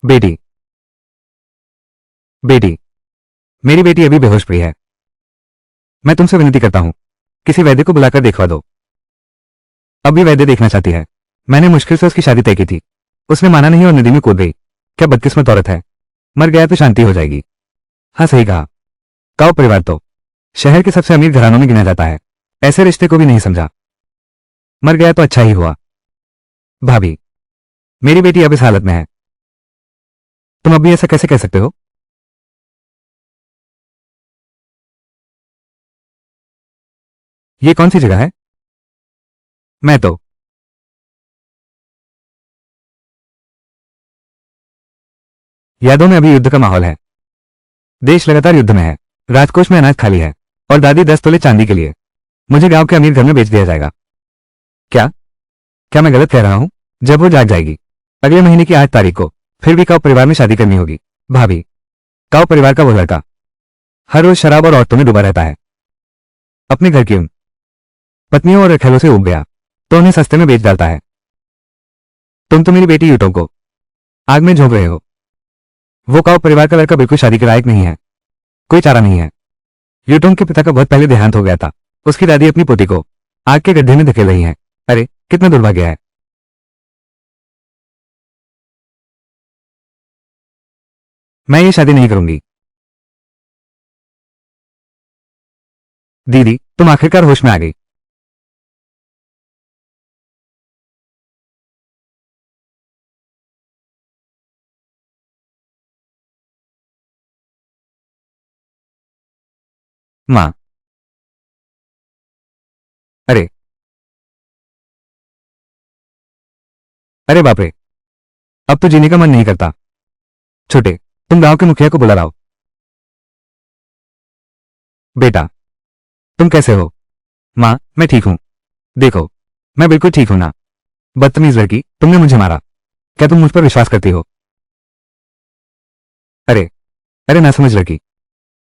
बेटी, बेटी, मेरी बेटी अभी बेहोश पड़ी है। मैं तुमसे विनती करता हूं, किसी वैद्य को बुलाकर देखवा दो। अब भी वैद्य देखना चाहती है। मैंने मुश्किल से उसकी शादी तय की थी। उसने माना नहीं और नदी में कूद गई। क्या बदकिस्मत औरत है। मर गया तो शांति हो जाएगी। हाँ, सही कहा। काओ परिवार तो शहर के सबसे अमीर घरानों में गिना जाता है। ऐसे रिश्ते को भी नहीं समझा। मर गया तो अच्छा ही हुआ। भाभी, मेरी बेटी अब इस हालत में है। तुम अब भी ऐसा कैसे कह सकते हो। ये कौन सी जगह है। मैं तो यादों में अभी युद्ध का माहौल है। देश लगातार युद्ध में है। राजकोष में अनाज खाली है और दादी 10 तोले चांदी के लिए मुझे गांव के अमीर घर में बेच दिया जाएगा। क्या क्या मैं गलत कह रहा हूं। जब वो जाग जाएगी अगले महीने की 8 तारीख को फिर भी काऊ परिवार में शादी करनी होगी। भाभी, काऊ परिवार का वो लड़का हर रोज शराब और औरतों में डूबा रहता है। अपने घर की उन पत्नियों और रखैलों से उब गया तो उन्हें सस्ते में बेच डालता है। तुम तो मेरी बेटी यूटों को आग में झोंक रहे हो। वो काऊ परिवार का लड़का बिल्कुल शादी के लायक नहीं है। कोई चारा नहीं है। यूटोंग के पिता का बहुत पहले देहांत हो गया था। उसकी दादी अपनी पोती को आग के गड्ढे में धकेल रही है। अरे, कितना दुर्भाग्य है। मैं ये शादी नहीं करूंगी। दीदी, तुम आखिरकार होश में आ गई। माँ, अरे, अरे बाप रे, अब तो जीने का मन नहीं करता। छोटे, तुम गांव के मुखिया को बुला लाओ। बेटा, तुम कैसे हो। माँ, मैं ठीक हूं। देखो, मैं बिल्कुल ठीक हूं ना। बदतमीज लड़की, तुमने मुझे मारा। क्या तुम मुझ पर विश्वास करती हो। अरे, अरे ना समझ लड़की,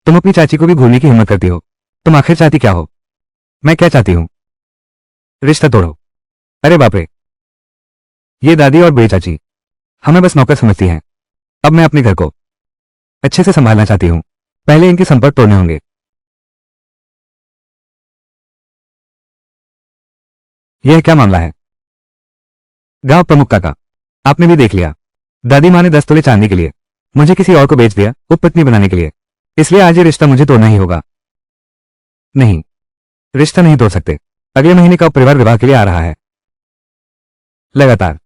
तुम अपनी चाची को भी भूलने की हिम्मत करती हो। तुम आखिर चाहती क्या हो। मैं क्या चाहती हूं। रिश्ता तोड़ो। अरे बाप रे, ये दादी और बड़ी चाची हमें बस नौकर समझती हैं। अब मैं अपने घर को अच्छे से संभालना चाहती हूँ। पहले इनके संपर्क तोड़ने होंगे। यह क्या मामला है। गांव प्रमुख काका, आपने भी देख लिया। दादी माँ ने 10 तोले चांदी के लिए मुझे किसी और को बेच दिया, उपपत्नी बनाने के लिए। इसलिए आज ये रिश्ता मुझे तोड़ना ही होगा। नहीं, रिश्ता नहीं तोड़ सकते। अगले महीने का परिवार विवाह के लिए आ रहा है। लगातार।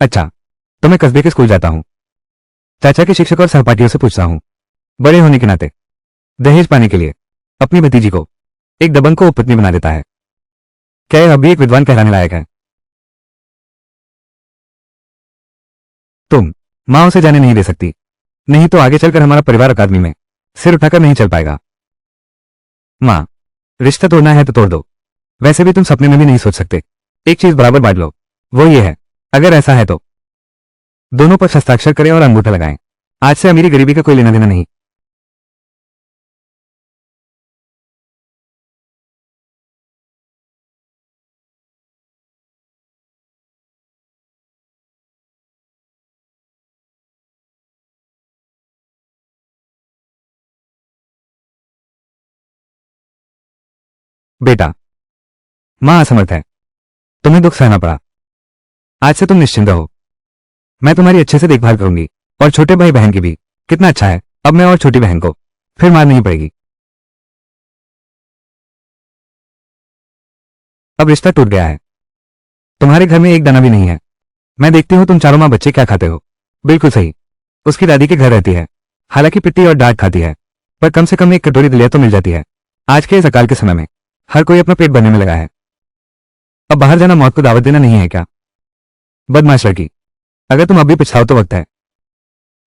अच्छा, तो मैं कस्बे के स्कूल जाता हूँ। चाचा के शिक्षक और सहपाठियों से पूछता हूँ। बड़े होने के नाते दहेज पाने के लिए अपनी भतीजी को एक दबंग को उपपत्नी बना देता है। क्या यह अभी एक विद्वान कहलाने लायक है। तुम माँ उसे जाने नहीं दे सकती। नहीं तो आगे चलकर हमारा परिवार अकादमी में सिर उठाकर नहीं चल पाएगा। माँ, रिश्ता तोड़ना है तो तोड़ दो। वैसे भी तुम सपने में भी नहीं सोच सकते। एक चीज बराबर बांट लो। वो ये है, अगर ऐसा है तो दोनों पर हस्ताक्षर करें और अंगूठा लगाएं। आज से अमीरी गरीबी का कोई लेना देना नहीं। बेटा, माँ असमर्थ है। तुम्हें दुख सहना पड़ा। आज से तुम निश्चिंत रहो। मैं तुम्हारी अच्छे से देखभाल करूंगी और छोटे भाई बहन की भी। कितना अच्छा है, अब मैं और छोटी बहन को फिर मार नहीं पड़ेगी। अब रिश्ता टूट गया है। तुम्हारे घर में एक दाना भी नहीं है। मैं देखती हूँ तुम चारों माँ बच्चे क्या खाते हो। बिल्कुल सही। उसकी दादी के घर रहती है। हालांकि पिट्टी और डांट खाती है, पर कम से कम एक कटोरी दलिया तो मिल जाती है। आज के इस अकाल के समय में हर कोई अपना पेट भरने में लगा है। अब बाहर जाना मौत को दावत देना नहीं है क्या। बदमाश लड़की, अगर तुम अभी पछताओ तो वक्त है।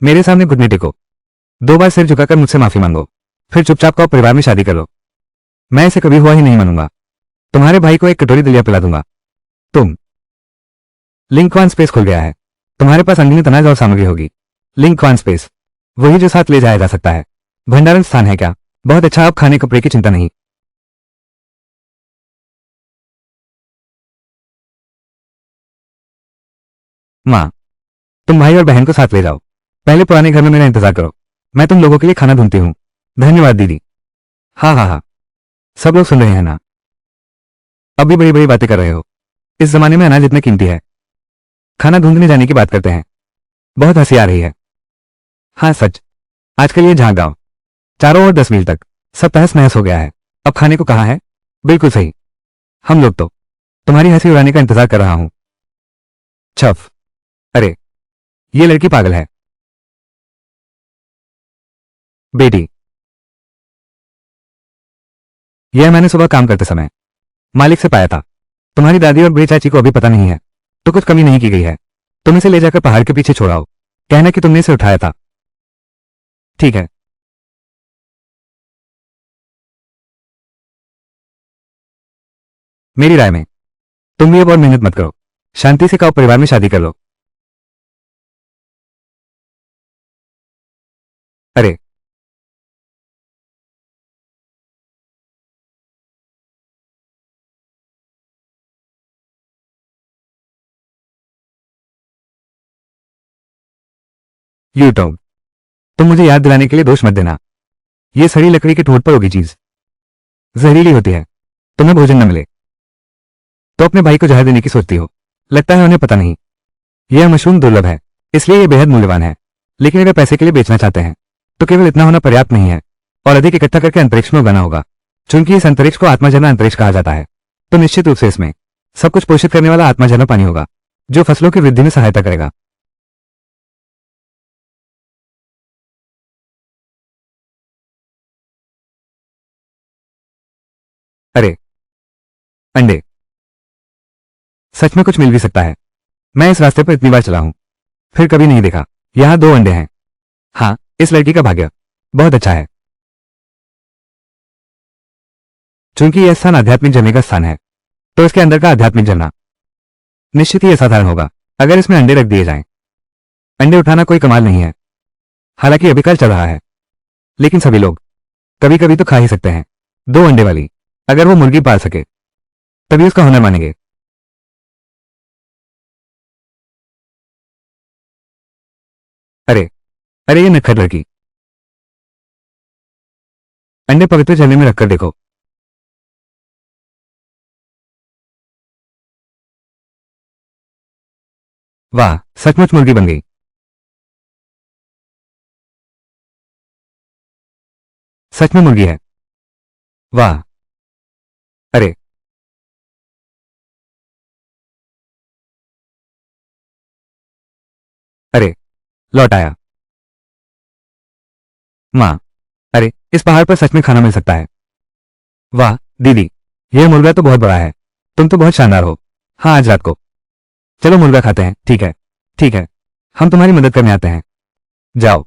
मेरे सामने घुटने टेको, 2 बार सिर झुकाकर मुझसे माफी मांगो, फिर चुपचाप का परिवार में शादी कर लो। मैं इसे कभी हुआ ही नहीं मानूंगा। तुम्हारे भाई को एक कटोरी दलिया पिला दूंगा। तुम लिंक वन स्पेस खुल गया है। तुम्हारे पास अनगिनत अनाज और सामग्री होगी। लिंक वन स्पेस, वही जो साथ ले जाया जा सकता है। भंडारण स्थान है क्या। बहुत अच्छा, अब खाने कपड़े की चिंता नहीं। माँ, तुम भाई और बहन को साथ ले जाओ। पहले पुराने घर में मेरा इंतजार करो, मैं तुम लोगों के लिए खाना ढूंढती हूँ। धन्यवाद दीदी। हाँ हाँ हाँ, सब लोग सुन रहे हैं ना? अब भी बड़ी बड़ी बातें कर रहे हो। इस जमाने में अनाज इतने कीमती है, खाना ढूंढने जाने की बात करते हैं। बहुत हंसी आ रही है। हाँ सच, आजकल ये झांक गांव चारों ओर 10 मील तक सब तहस नहस हो गया है। अब खाने को कहाँ है? बिल्कुल सही, हम लोग तो तुम्हारी हंसी उड़ाने का इंतजार कर रहा हूं। छफ, अरे ये लड़की पागल है। बेटी, यह मैंने सुबह काम करते समय मालिक से पाया था। तुम्हारी दादी और बड़ी चाची को अभी पता नहीं है, तो कुछ कमी नहीं की गई है। तुम इसे ले जाकर पहाड़ के पीछे छोड़ाओ, कहना कि तुमने इसे उठाया था। ठीक है। मेरी राय में तुम भी अब और मेहनत मत करो, शांति से कहो परिवार में शादी कर लो। अरे यूट्यूब, तुम मुझे याद दिलाने के लिए दोष मत देना। ये सड़ी लकड़ी के ठोट पर होगी चीज जहरीली होती है। तुम्हें भोजन न मिले तो अपने भाई को जहर देने की सोचती हो। लगता है उन्हें पता नहीं, यह मशरूम दुर्लभ है, इसलिए यह बेहद मूल्यवान है। लेकिन अगर पैसे के लिए बेचना चाहते हैं तो केवल इतना होना पर्याप्त नहीं है, और अधिक इकट्ठा करके अंतरिक्ष में उगाना होगा। चूंकि इस अंतरिक्ष को आत्माजन्य अंतरिक्ष कहा जाता है, तो निश्चित रूप से इसमें सब कुछ पोषित करने वाला आत्माजन्य पानी होगा, जो फसलों की वृद्धि में सहायता करेगा। अरे अंडे, सच में कुछ मिल भी सकता है। मैं इस रास्ते पर इतनी बार चला हूं, फिर कभी नहीं देखा। यहाँ 2 अंडे हैं। हाँ, इस लड़की का भाग्य बहुत अच्छा है। चूंकि यह स्थान आध्यात्मिक जलने का स्थान है, तो इसके अंदर का आध्यात्मिक जलना निश्चित ही असाधारण होगा। अगर इसमें अंडे रख दिए जाएं। अंडे उठाना कोई कमाल नहीं है, हालांकि अभी कल चल रहा है, लेकिन सभी लोग कभी कभी तो खा ही सकते हैं। 2 अंडे वाली अगर वो मुर्गी पाल सके तभी उसका हुनर मानेंगे। अरे अरे, ये नटखट लड़की, अंडे पवित्र जलने में रखकर देखो। वाह, सचमुच मुर्गी बन गई। सच में मुर्गी है। वाह। अरे अरे, लौट आया। माँ, अरे इस पहाड़ पर सच में खाना मिल सकता है। वाह दीदी, यह मुर्गा तो बहुत बड़ा है। तुम तो बहुत शानदार हो। हाँ, आज रात को चलो मुर्गा खाते हैं। ठीक है, ठीक है, हम तुम्हारी मदद करने आते हैं। जाओ।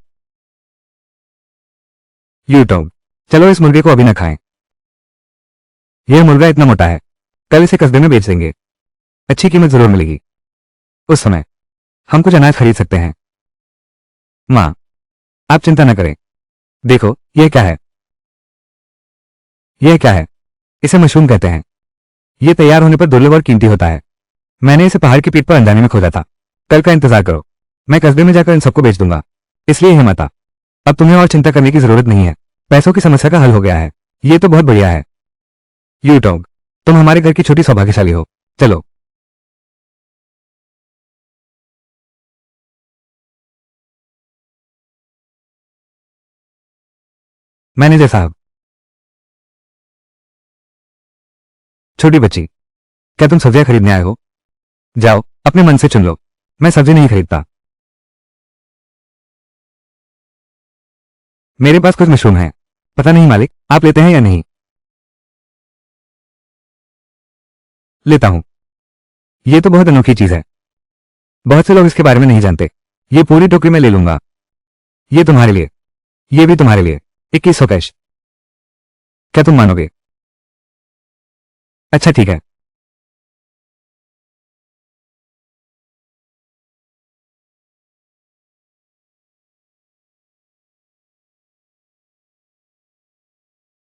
यूट्यूब, चलो इस मुर्गे को अभी न खाएं। यह मुर्गा इतना मोटा है, कल इसे कस्बे में बेच देंगे, अच्छी कीमत जरूर मिलेगी। उस समय हम कुछ अनाज खरीद सकते हैं। माँ, आप चिंता न करें। देखो यह क्या है? यह क्या है? इसे मशरूम कहते हैं। यह तैयार होने पर दुर्लभ और कीमती होता है। मैंने इसे पहाड़ की पीठ पर अनजाने में खोजा था। कल का इंतजार करो, मैं कस्बे में जाकर इन सबको बेच दूंगा। इसलिए हे माता, अब तुम्हें और चिंता करने की जरूरत नहीं है। पैसों की समस्या का हल हो गया है। ये तो बहुत बढ़िया है। यूटोग, तुम हमारे घर की छोटी सौभाग्यशाली हो। चलो। मैनेजर साहब। छोटी बच्ची, क्या तुम सब्जियां खरीदने आए हो? जाओ, अपने मन से चुन लो। मैं सब्जी नहीं खरीदता। मेरे पास कुछ मशरूम है। पता नहीं मालिक, आप लेते हैं या नहीं? लेता हूं। ये तो बहुत अनोखी चीज है, बहुत से लोग इसके बारे में नहीं जानते। ये पूरी टोकरी में ले लूंगा। ये तुम्हारे लिए, ये भी तुम्हारे लिए। 2100 कैश। क्या तुम मानोगे? अच्छा ठीक है।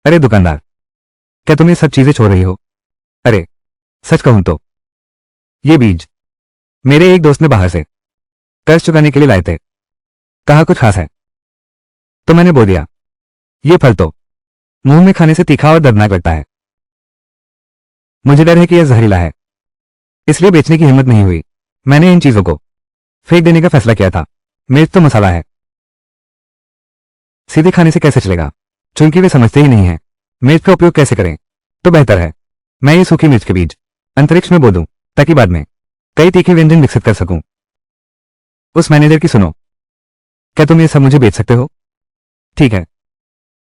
अरे दुकानदार, क्या तुम ये सब चीजें छोड़ रही हो? अरे सच कहूं तो ये बीज मेरे एक दोस्त ने बाहर से कर्ज चुकाने के लिए लाए थे। कहा कुछ खास है? तो मैंने बोल दिया, ये फल तो मुंह में खाने से तीखा और दर्दनाक लगता है। मुझे डर है कि यह जहरीला है, इसलिए बेचने की हिम्मत नहीं हुई। मैंने इन चीजों को फेंक देने का फैसला किया था। मिर्च तो मसाला है, सीधे खाने से कैसे चलेगा? चूंकि वे समझते ही नहीं है मिर्च का उपयोग कैसे करें, तो बेहतर है मैं ये सूखी मिर्च के बीज अंतरिक्ष में बो दूं, ताकि बाद में कई तीखे व्यंजन विकसित कर सकूं। उस मैनेजर की सुनो, क्या तुम ये सब मुझे बेच सकते हो? ठीक है,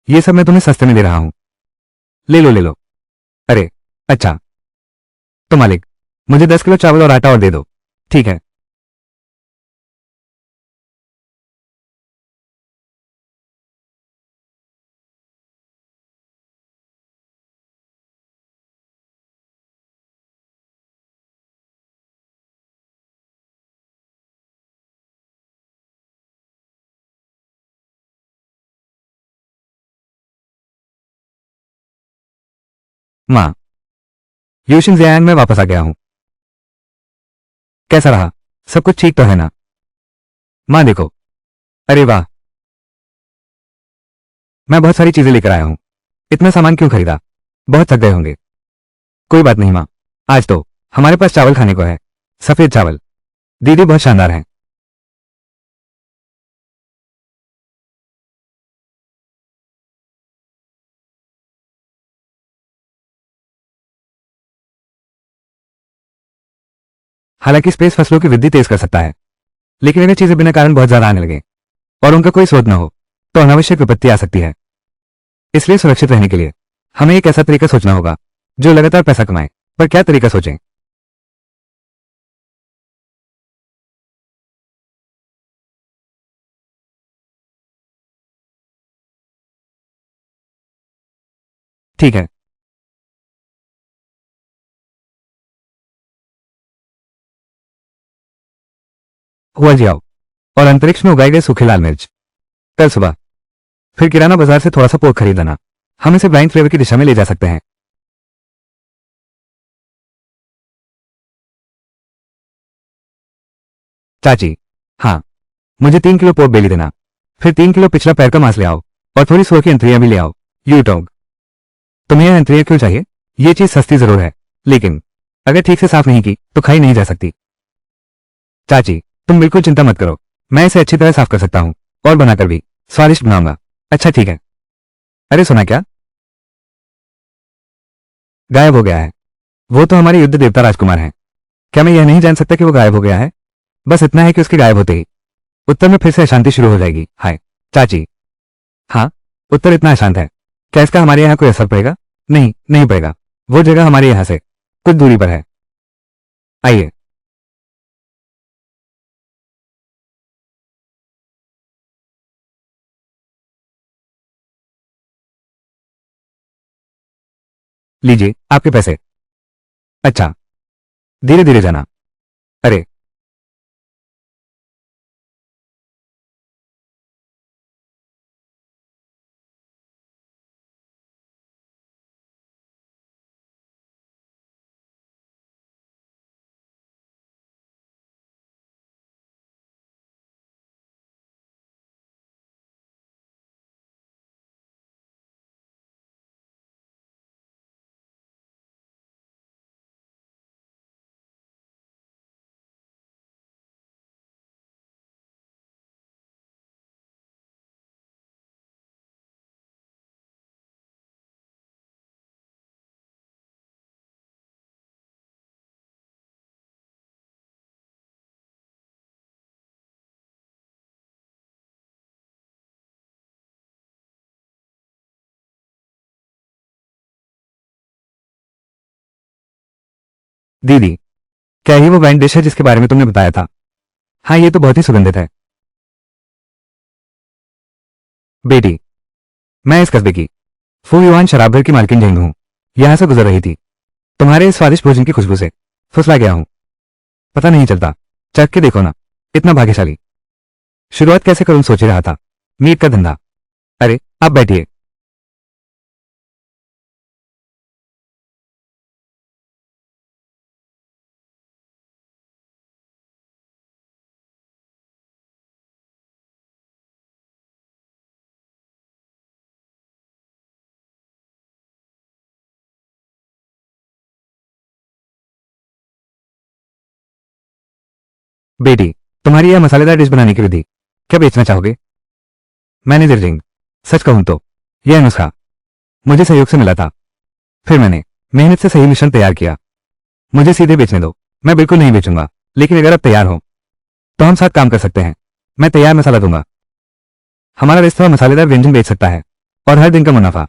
ये सब मैं तुम्हें सस्ते में दे रहा हूं, ले लो ले लो। अरे अच्छा, तो मालिक, मुझे 10 किलो चावल और आटा और दे दो। ठीक है। माँ, यूशिन जियान में वापस आ गया हूं। कैसा रहा? सब कुछ ठीक तो है ना? माँ देखो, अरे वाह, मैं बहुत सारी चीजें लेकर आया हूं। इतना सामान क्यों खरीदा? बहुत थक गए होंगे। कोई बात नहीं माँ, आज तो हमारे पास चावल खाने को है, सफेद चावल। दीदी बहुत शानदार हैं। हालांकि स्पेस फसलों की वृद्धि तेज कर सकता है, लेकिन अगर चीजें बिना कारण बहुत ज्यादा आने लगे और उनका कोई स्रोत न हो, तो अनावश्यक विपत्ति आ सकती है। इसलिए सुरक्षित रहने के लिए हमें एक ऐसा तरीका सोचना होगा जो लगातार पैसा कमाए। पर क्या तरीका सोचें? ठीक है, हुआ जी आओ, और अंतरिक्ष में उगाई गई सूखी लाल मिर्च। कल सुबह फिर किराना बाजार से थोड़ा सा पोर्क खरीदना। हम इसे ब्राइन फ्लेवर की दिशा में ले जा सकते हैं। चाची, हाँ, मुझे 3 किलो पोर्क बेली देना। फिर 3 किलो पिछला पैर का मांस ले आओ, और थोड़ी सुअर की अंतरियां भी ले आओ। यूटोग, तुम्हें यह अंतरियां क्यों चाहिए? ये चीज सस्ती जरूर है, लेकिन अगर ठीक से साफ नहीं की तो खाई नहीं जा सकती। चाची, तुम बिल्कुल चिंता मत करो, मैं इसे अच्छी तरह साफ कर सकता हूँ, और बनाकर भी स्वादिष्ट बनाऊंगा। अच्छा ठीक है। अरे सुना क्या? गायब हो गया है। वो तो हमारे युद्ध देवता राजकुमार हैं। क्या मैं यह नहीं जान सकता कि वो गायब हो गया है? बस इतना है कि उसके गायब होते ही उत्तर में फिर से अशांति शुरू हो जाएगी। हाय चाची। हाँ, उत्तर इतना अशांत है, क्या इसका हमारे यहाँ कोई असर पड़ेगा? नहीं, नहीं पड़ेगा। वो जगह हमारे यहाँ से कुछ दूरी पर है। आइए। लीजिए आपके पैसे। अच्छा, धीरे धीरे जाना। अरे, दीदी, क्या ये वो वाइन डिश है जिसके बारे में तुमने बताया था? हाँ, ये तो बहुत ही सुगंधित है। बेटी, मैं इस कस्बे की फू युआन शराब घर की मालकिन जैन हूँ। यहाँ से गुजर रही थी, तुम्हारे इस स्वादिष्ट भोजन की खुशबू से फुसला गया हूँ। पता नहीं चलता, चख के देखो ना, इतना भाग्यशाली। शुरुआत कैसे करूं सोच ही रहा था। मीट का धंधा। अरे, आप बैठिए। बेटी, तुम्हारी यह मसालेदार डिश बनाने की विधि क्या बेचना चाहोगे? मैनेजर रिंग, सच कहूं तो यह नुस्खा मुझे सहयोग से मिला था। फिर मैंने मेहनत से सही मिश्रण तैयार किया। मुझे सीधे बेचने दो। मैं बिल्कुल नहीं बेचूंगा, लेकिन अगर आप तैयार हो तो हम साथ काम कर सकते हैं। मैं तैयार मसाला दूंगा। हमारा रेस्तरां मसालेदार व्यंजन बेच सकता है और हर दिन का मुनाफा।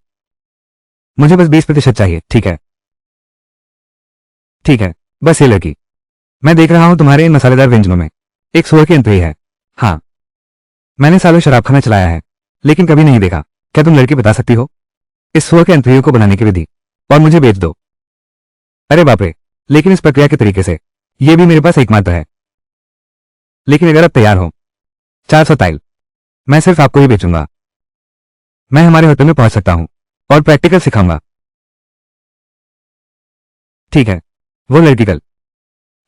मुझे बस 20% चाहिए, ठीक है? ठीक है, बस ये लड़की। मैं देख रहा हूं तुम्हारे इन मसालेदार व्यंजनों में एक सुअर की एंट्री है। हाँ, मैंने सालों शराबखाना चलाया है, लेकिन कभी नहीं देखा। क्या तुम लड़की बता सकती हो इस सुअर के एंट्रियों को बनाने की विधि और मुझे बेच दो? अरे बाप रे, लेकिन इस प्रक्रिया के तरीके से यह भी मेरे पास एकमात्र है। लेकिन अगर आप तैयार हो, 400 टाइल मैं सिर्फ आपको ही बेचूंगा। मैं हमारे होटल में पहुंच सकता हूं और प्रैक्टिकल सिखाऊंगा। ठीक है, वो लड़की कल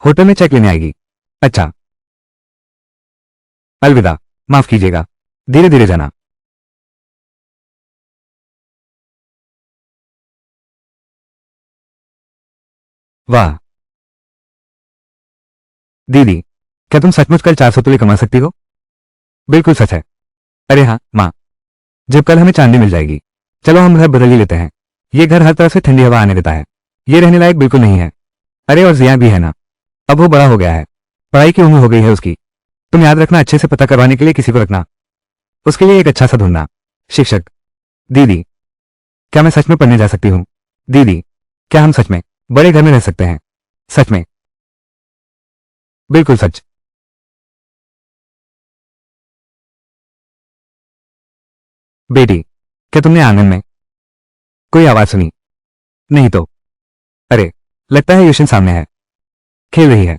होटल में चेक लेने आएगी। अच्छा, अलविदा। माफ कीजिएगा, धीरे धीरे जाना। वाह दीदी, क्या तुम सचमुच कल 400 तुले कमा सकती हो? बिल्कुल सच है। अरे हाँ माँ, जब कल हमें चांदी मिल जाएगी, चलो हम घर बदल ही लेते हैं। ये घर हर तरफ से ठंडी हवा आने देता है। ये रहने लायक बिल्कुल नहीं है। अरे और जिया भी है ना, अब वो बड़ा हो गया है, पढ़ाई की उम्र हो गई है उसकी। तुम याद रखना, अच्छे से पता करवाने के लिए किसी को रखना, उसके लिए एक अच्छा सा ढूंढना। शिक्षक, दीदी, क्या मैं सच में पढ़ने जा सकती हूँ? दीदी, क्या हम सच में बड़े घर में रह सकते हैं? सच में? बिल्कुल सच। बेटी, क्या तुमने आंगन में कोई आवाज सुनी? नहीं तो? अरे, लगता है यूशन सामने है, खेल रही है।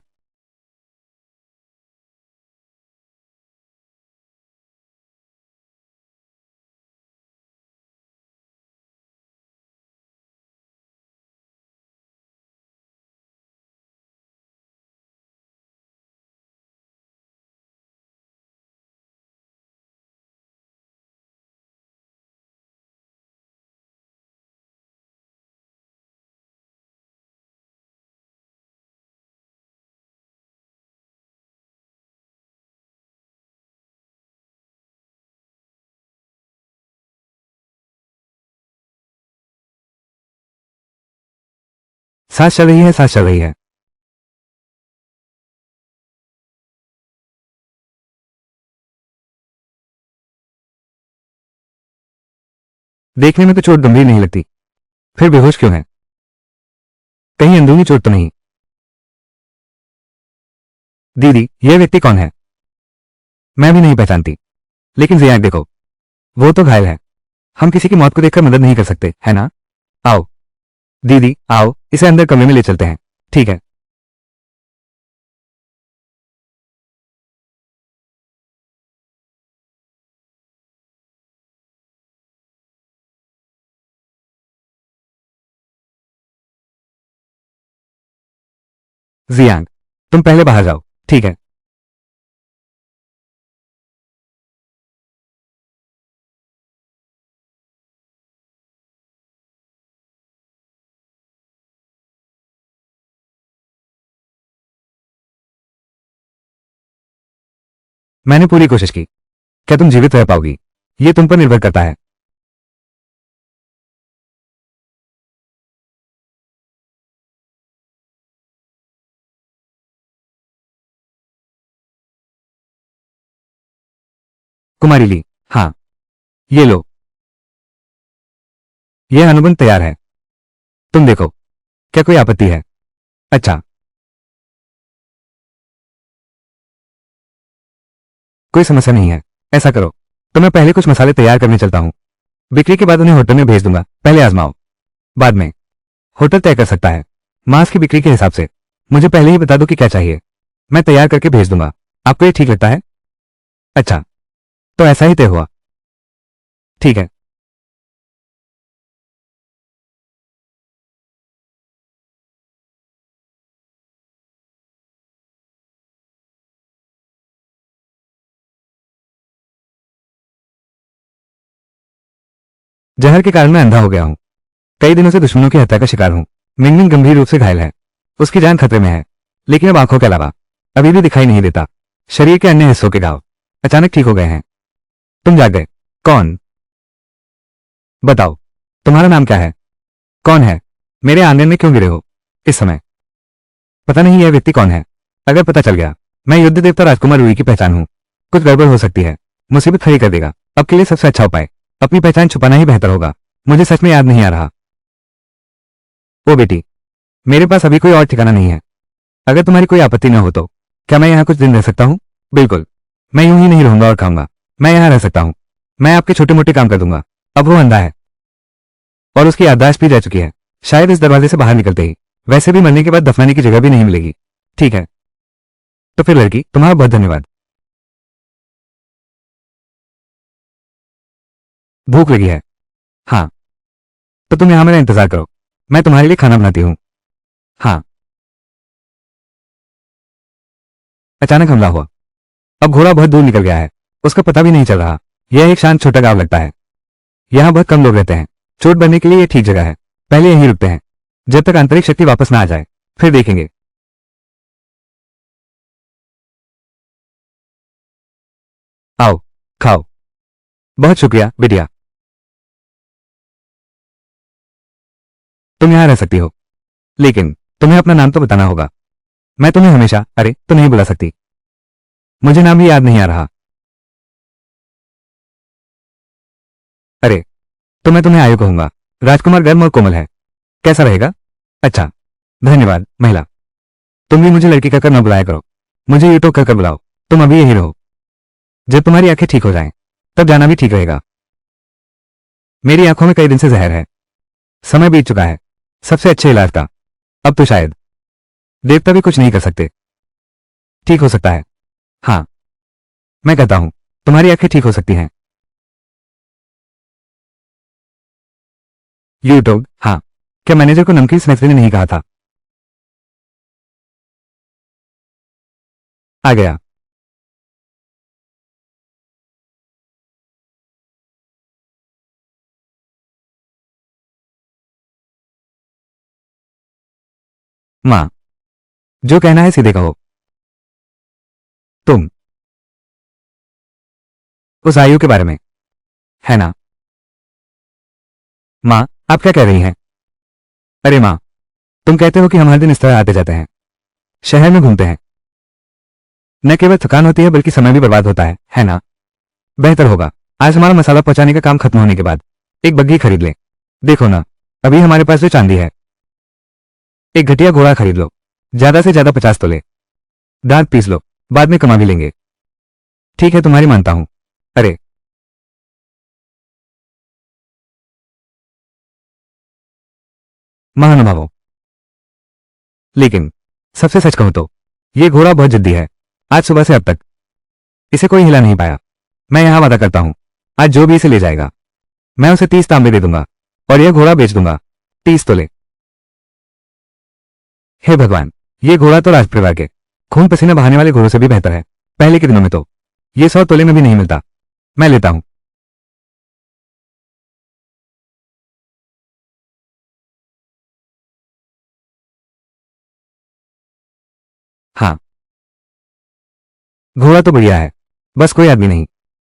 सांस चल रही है, सांस चल रही है। देखने में तो चोट गंभीर नहीं लगती, फिर बेहोश क्यों है? कहीं अंदरूनी चोट तो नहीं? दीदी, यह व्यक्ति कौन है? मैं भी नहीं पहचानती, लेकिन जिया देखो, वो तो घायल है। हम किसी की मौत को देखकर मदद नहीं कर सकते, है ना? आओ दीदी, आओ इसे अंदर कमरे में ले चलते हैं। ठीक है। जियांग, तुम पहले बाहर जाओ, ठीक है? मैंने पूरी कोशिश की। क्या तुम जीवित रह पाओगी, ये तुम पर निर्भर करता है। कुमारी ली, हाँ, ये लो, यह अनुबंध तैयार है। तुम देखो, क्या कोई आपत्ति है? अच्छा, कोई समस्या नहीं है। ऐसा करो, तो मैं पहले कुछ मसाले तैयार करने चलता हूं। बिक्री के बाद उन्हें होटल में भेज दूंगा। पहले आजमाओ, बाद में होटल तय कर सकता है। मांस की बिक्री के हिसाब से मुझे पहले ही बता दो कि क्या चाहिए, मैं तैयार करके भेज दूंगा। आपको ये ठीक लगता है? अच्छा, तो ऐसा ही तय हुआ। ठीक है। जहर के कारण मैं अंधा हो गया हूं। कई दिनों से दुश्मनों की हत्या का शिकार हूं। मिंगमिंग गंभीर रूप से घायल है, उसकी जान खतरे में है, लेकिन अब आंखों के अलावा अभी भी दिखाई नहीं देता। शरीर के अन्य हिस्सों के घाव अचानक ठीक हो गए हैं। तुम जाग गए। कौन? बताओ, तुम्हारा नाम क्या है? कौन है? मेरे आंगन में क्यों गिरे हो इस समय? पता नहीं यह व्यक्ति कौन है। अगर पता चल गया मैं युद्ध देवता राजकुमार रूई की पहचान हूं, कुछ गड़बड़ हो सकती है, मुसीबत खड़ी कर देगा। अब के लिए सबसे अच्छा उपाय अपनी पहचान छुपाना ही बेहतर होगा। मुझे सच में याद नहीं आ रहा। ओ बेटी, मेरे पास अभी कोई और ठिकाना नहीं है। अगर तुम्हारी कोई आपत्ति न हो तो क्या मैं यहाँ कुछ दिन रह सकता हूँ? बिल्कुल, मैं यूं ही नहीं रहूंगा और खाऊंगा। मैं यहाँ रह सकता हूँ। मैं आपके छोटे मोटे काम कर दूंगा। अब वो अंधा है और उसकी याददाश्त भी जा चुकी है। शायद इस दरवाजे से बाहर निकलते ही, वैसे भी मरने के बाद दफनाने की जगह भी नहीं मिलेगी। ठीक है, तो फिर लड़की, तुम्हारा बहुत धन्यवाद। भूख लगी है? हाँ, तो तुम यहाँ मेरा इंतजार करो, मैं तुम्हारे लिए खाना बनाती हूँ। हाँ। अचानक हमला हुआ। अब घोड़ा बहुत दूर निकल गया है, उसका पता भी नहीं चल रहा। यह एक शांत छोटा गांव लगता है। यहाँ बहुत कम लोग रहते हैं। चोट भरने के लिए यह ठीक जगह है। पहले यहीं रुकते हैं जब तक आंतरिक शक्ति वापस ना आ जाए, फिर देखेंगे। आओ, खाओ। बहुत शुक्रिया बिटिया। तुम यहाँ रह सकती हो, लेकिन तुम्हें अपना नाम तो बताना होगा। मैं तुम्हें हमेशा अरे तो नहीं बुला सकती। मुझे नाम भी याद नहीं आ रहा। अरे, तो मैं तुम्हें आयु कहूंगा। राजकुमार गर्म और कोमल है। कैसा रहेगा? अच्छा, धन्यवाद महिला। तुम भी मुझे लड़की कहकर न बुलाया करो। मुझे यूटो कहकर बुलाओ। तुम अभी यही रहो। जब तुम्हारी आंखें ठीक हो जाएं, तब जाना भी ठीक रहेगा। मेरी आंखों में कई दिन से जहर है। समय बीत चुका है सबसे अच्छे इलाज का। अब तो शायद देवता भी कुछ नहीं कर सकते। ठीक हो सकता है। हाँ, मैं कहता हूं तुम्हारी आंखें ठीक हो सकती हैं। यूटोग, हाँ। क्या मैनेजर को नमकीन स्नैक्स ने नहीं कहा था? आ गया। माँ, जो कहना है सीधे कहो। तुम उस आयु के बारे में, है ना? माँ, आप क्या कह रही हैं? अरे माँ, तुम कहते हो कि हम हर दिन इस तरह आते जाते हैं, शहर में घूमते हैं। न केवल थकान होती है बल्कि समय भी बर्बाद होता है ना? बेहतर होगा आज हमारा मसाला पहुंचाने का काम खत्म होने के बाद एक बग्घी खरीद लें। देखो ना, अभी हमारे पास जो चांदी है, एक घटिया घोड़ा खरीद लो। ज्यादा से ज्यादा 50 तोले। दांत पीस लो, बाद में कमा भी लेंगे। ठीक है, तुम्हारी मानता हूं। अरे, महानुभावों, लेकिन सबसे सच कहूं तो ये घोड़ा बहुत जिद्दी है। आज सुबह से अब तक इसे कोई हिला नहीं पाया। मैं यहां वादा करता हूं, आज जो भी इसे ले जाएगा, मैं उसे 30 तांबे दे दूंगा और यह घोड़ा बेच दूंगा। 30 तोले। हे भगवान, ये घोड़ा तो राजपरिवार के खून पसीना बहाने वाले घोड़ों से भी बेहतर है। पहले के दिनों में तो ये 100 तोले में भी नहीं मिलता। मैं लेता हूं। हाँ, घोड़ा तो बढ़िया है, बस कोई आदमी नहीं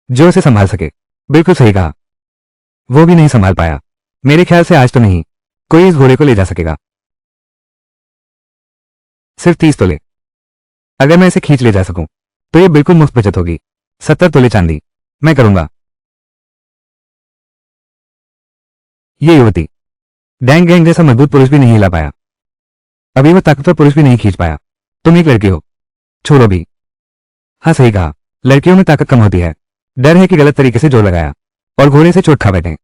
जो उसे संभाल सके। बिल्कुल सही कहा, वो भी नहीं संभाल पाया। मेरे ख्याल से आज तो नहीं कोई इस घोड़े को ले जा सकेगा। सिर्फ 30 तोले। अगर मैं इसे खींच ले जा सकूं तो ये बिल्कुल मुफ्त बचत होगी। 70 तोले चांदी मैं करूंगा। ये युवती डैंग गैंग जैसा मजबूत पुरुष भी नहीं हिला पाया। अभी वो ताकतवर पुरुष भी नहीं खींच पाया। तुम एक लड़की हो, छोड़ो भी। हाँ, सही कहा, लड़कियों में ताकत कम होती है। डर है कि गलत तरीके से जोर लगाया और घोड़े से चोट खा बैठे।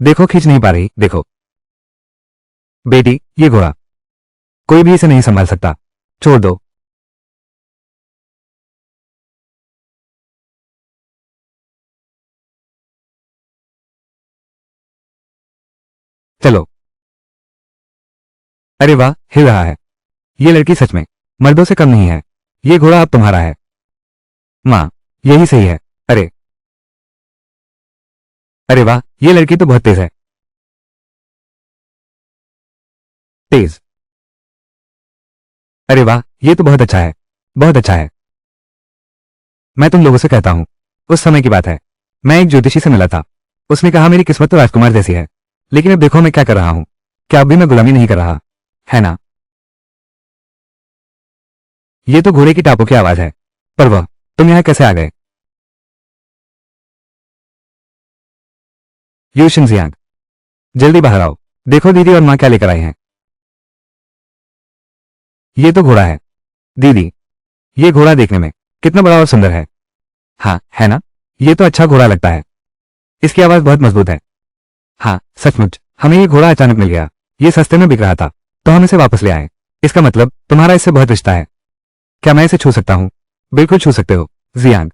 देखो, खींच नहीं पा रही। देखो बेटी, ये घोड़ा कोई भी इसे नहीं संभाल सकता। छोड़ दो। चलो। अरे वाह, हिल रहा है। ये लड़की सच में मर्दों से कम नहीं है। ये घोड़ा अब तुम्हारा है। माँ, यही सही है। अरे, अरे वाह, ये लड़की तो बहुत तेज है। तेज। अरे वाह, ये तो बहुत अच्छा है, बहुत अच्छा है। मैं तुम लोगों से कहता हूँ, उस समय की बात है, मैं एक ज्योतिषी से मिला था। उसने कहा मेरी किस्मत तो राजकुमार जैसी है, लेकिन अब देखो मैं क्या कर रहा हूँ। क्या अब भी मैं गुलामी नहीं कर रहा, है ना? ये तो घोड़े की टापों की आवाज है। पर वह, तुम यहाँ कैसे आ गए? यू शिनजियांग, जल्दी बाहर आओ। देखो दीदी और माँ क्या लेकर आई हैं। ये तो घोड़ा है। दीदी, ये घोड़ा देखने में कितना बड़ा और सुंदर है। हाँ, है ना? ये तो अच्छा घोड़ा लगता है। इसकी आवाज बहुत मजबूत है। हाँ, सचमुच, हमें ये घोड़ा अचानक मिल गया। ये सस्ते में बिक रहा था, तो हम इसे वापस ले आए। इसका मतलब तुम्हारा इससे बहुत रिश्ता है। क्या मैं इसे छू सकता हूँ? बिल्कुल छू सकते हो, जियांग।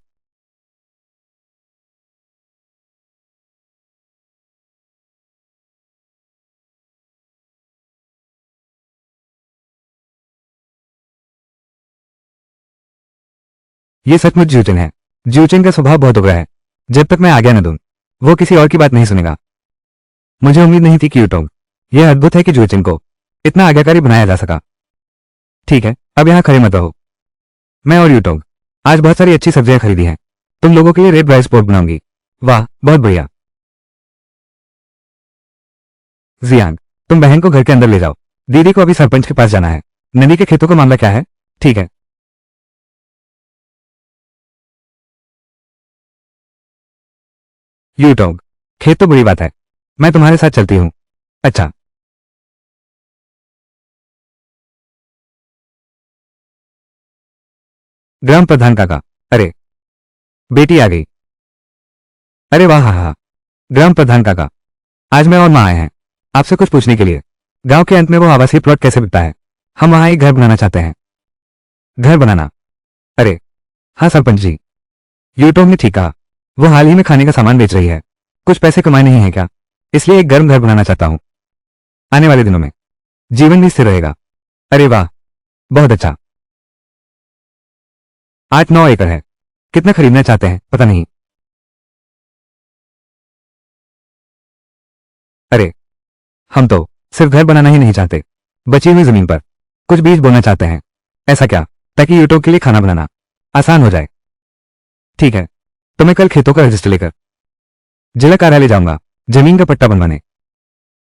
ये सचमुच ज्यूचिन है। ज्यूचिन का स्वभाव बहुत उग्र है। जब तक मैं आज्ञा न दूं, वो किसी और की बात नहीं सुनेगा। मुझे उम्मीद नहीं थी कि यूटोंग, यह अद्भुत है कि ज्यूचिन को इतना आज्ञाकारी बनाया जा सका। ठीक है, अब यहाँ खड़े मत रहो। मैं और यूटोंग आज बहुत सारी अच्छी सब्जियां खरीदी हैं। तुम लोगों के लिए रेड राइस पोर्क बनाऊंगी। वाह, बहुत बढ़िया। जियांग, तुम बहन को घर के अंदर ले जाओ। दीदी को अभी सरपंच के पास जाना है। नदी के खेतों का मामला क्या है? ठीक है। यूटोंग, खेत तो बुरी बात है। मैं तुम्हारे साथ चलती हूँ। अच्छा। ग्राम प्रधान काका। अरे, बेटी आ गई। अरे वाह, हाँ हाँ। ग्राम प्रधान काका, आज मैं और माँ आए हैं आपसे कुछ पूछने के लिए। गांव के अंत में वो आवासीय प्लॉट कैसे बिकता है? हम वहां एक घर बनाना चाहते हैं। घर बनाना? अरे हाँ सरपंच जी, यूटोब ने ठीक कहा। वो हाल ही में खाने का सामान बेच रही है। कुछ पैसे कमाए नहीं है क्या? इसलिए एक गर्म घर बनाना चाहता हूँ। आने वाले दिनों में जीवन भी स्थिर रहेगा। अरे वाह, बहुत अच्छा। 8-9 एकड़ है। कितना खरीदना चाहते हैं पता नहीं। अरे, हम तो सिर्फ घर बनाना ही नहीं चाहते, बची हुई जमीन पर कुछ बीज बोना चाहते हैं। ऐसा क्या? ताकि यूट्यूब के लिए खाना बनाना आसान हो जाए। ठीक है, तो मैं कल खेतों का रजिस्टर लेकर जिला कार्यालय जाऊंगा जमीन का पट्टा बनवाने।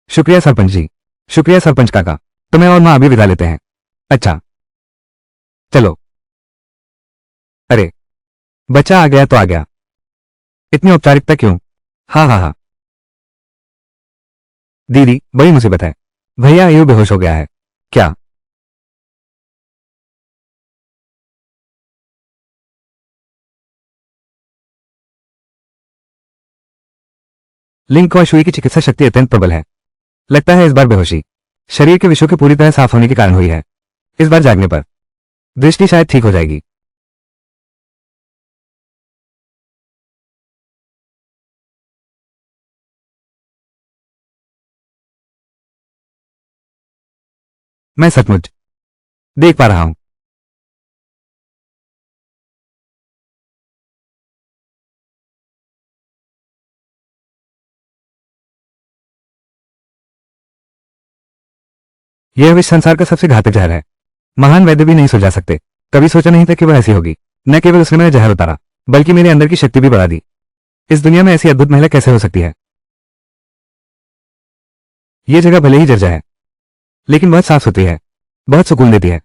शुक्रिया सरपंच जी। शुक्रिया सरपंच काका। तुम्हें और माँ अभी विदा लेते हैं। अच्छा, चलो। अरे, बच्चा आ गया तो आ गया। इतनी औपचारिकता क्यों? हाँ हाँ हाँ। दीदी, बड़ी मुसीबत है। भैया आयु बेहोश हो गया है। क्या? लिंक और शुई की चिकित्सा शक्ति अत्यंत प्रबल है। लगता है इस बार बेहोशी शरीर के विषयों के पूरी तरह साफ होने के कारण हुई है। इस बार जागने पर दृष्टि शायद ठीक हो जाएगी। मैं सचमुच देख पा रहा हूं। यह विश्व संसार का सबसे घातक जहर है। महान वैद्य भी नहीं सुलझा सकते। कभी सोचा नहीं था कि वह ऐसी होगी। न केवल उसने मेरा जहर उतारा, बल्कि मेरे अंदर की शक्ति भी बढ़ा दी। इस दुनिया में ऐसी अद्भुत महिला कैसे हो सकती है? यह जगह भले ही जर्जर है, लेकिन बहुत साफ सुथरी है, बहुत सुकून देती है।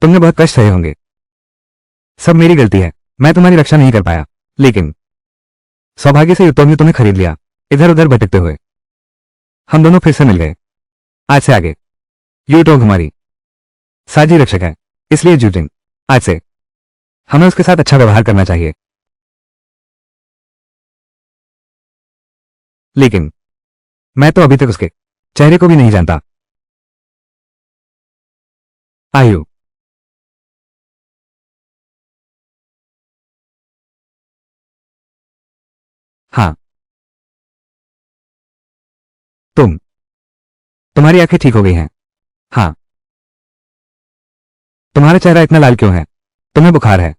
तुमने बहुत कष्ट सहे होंगे। सब मेरी गलती है। मैं तुम्हारी रक्षा नहीं कर पाया, लेकिन सौभाग्य से युतोम ने तुम्हें खरीद लिया। इधर उधर भटकते हुए हम दोनों फिर से मिल गए। आज से आगे यूटोग हमारी साझी रक्षक है। इसलिए जूटिंग, आज से हमें उसके साथ अच्छा व्यवहार करना चाहिए। लेकिन मैं तो अभी तक उसके चेहरे को भी नहीं जानता। आयु। हाँ। तुम तुम्हारी आंखें ठीक हो गई हैं। हाँ। तुम्हारा चेहरा इतना लाल क्यों है? तुम्हें बुखार है?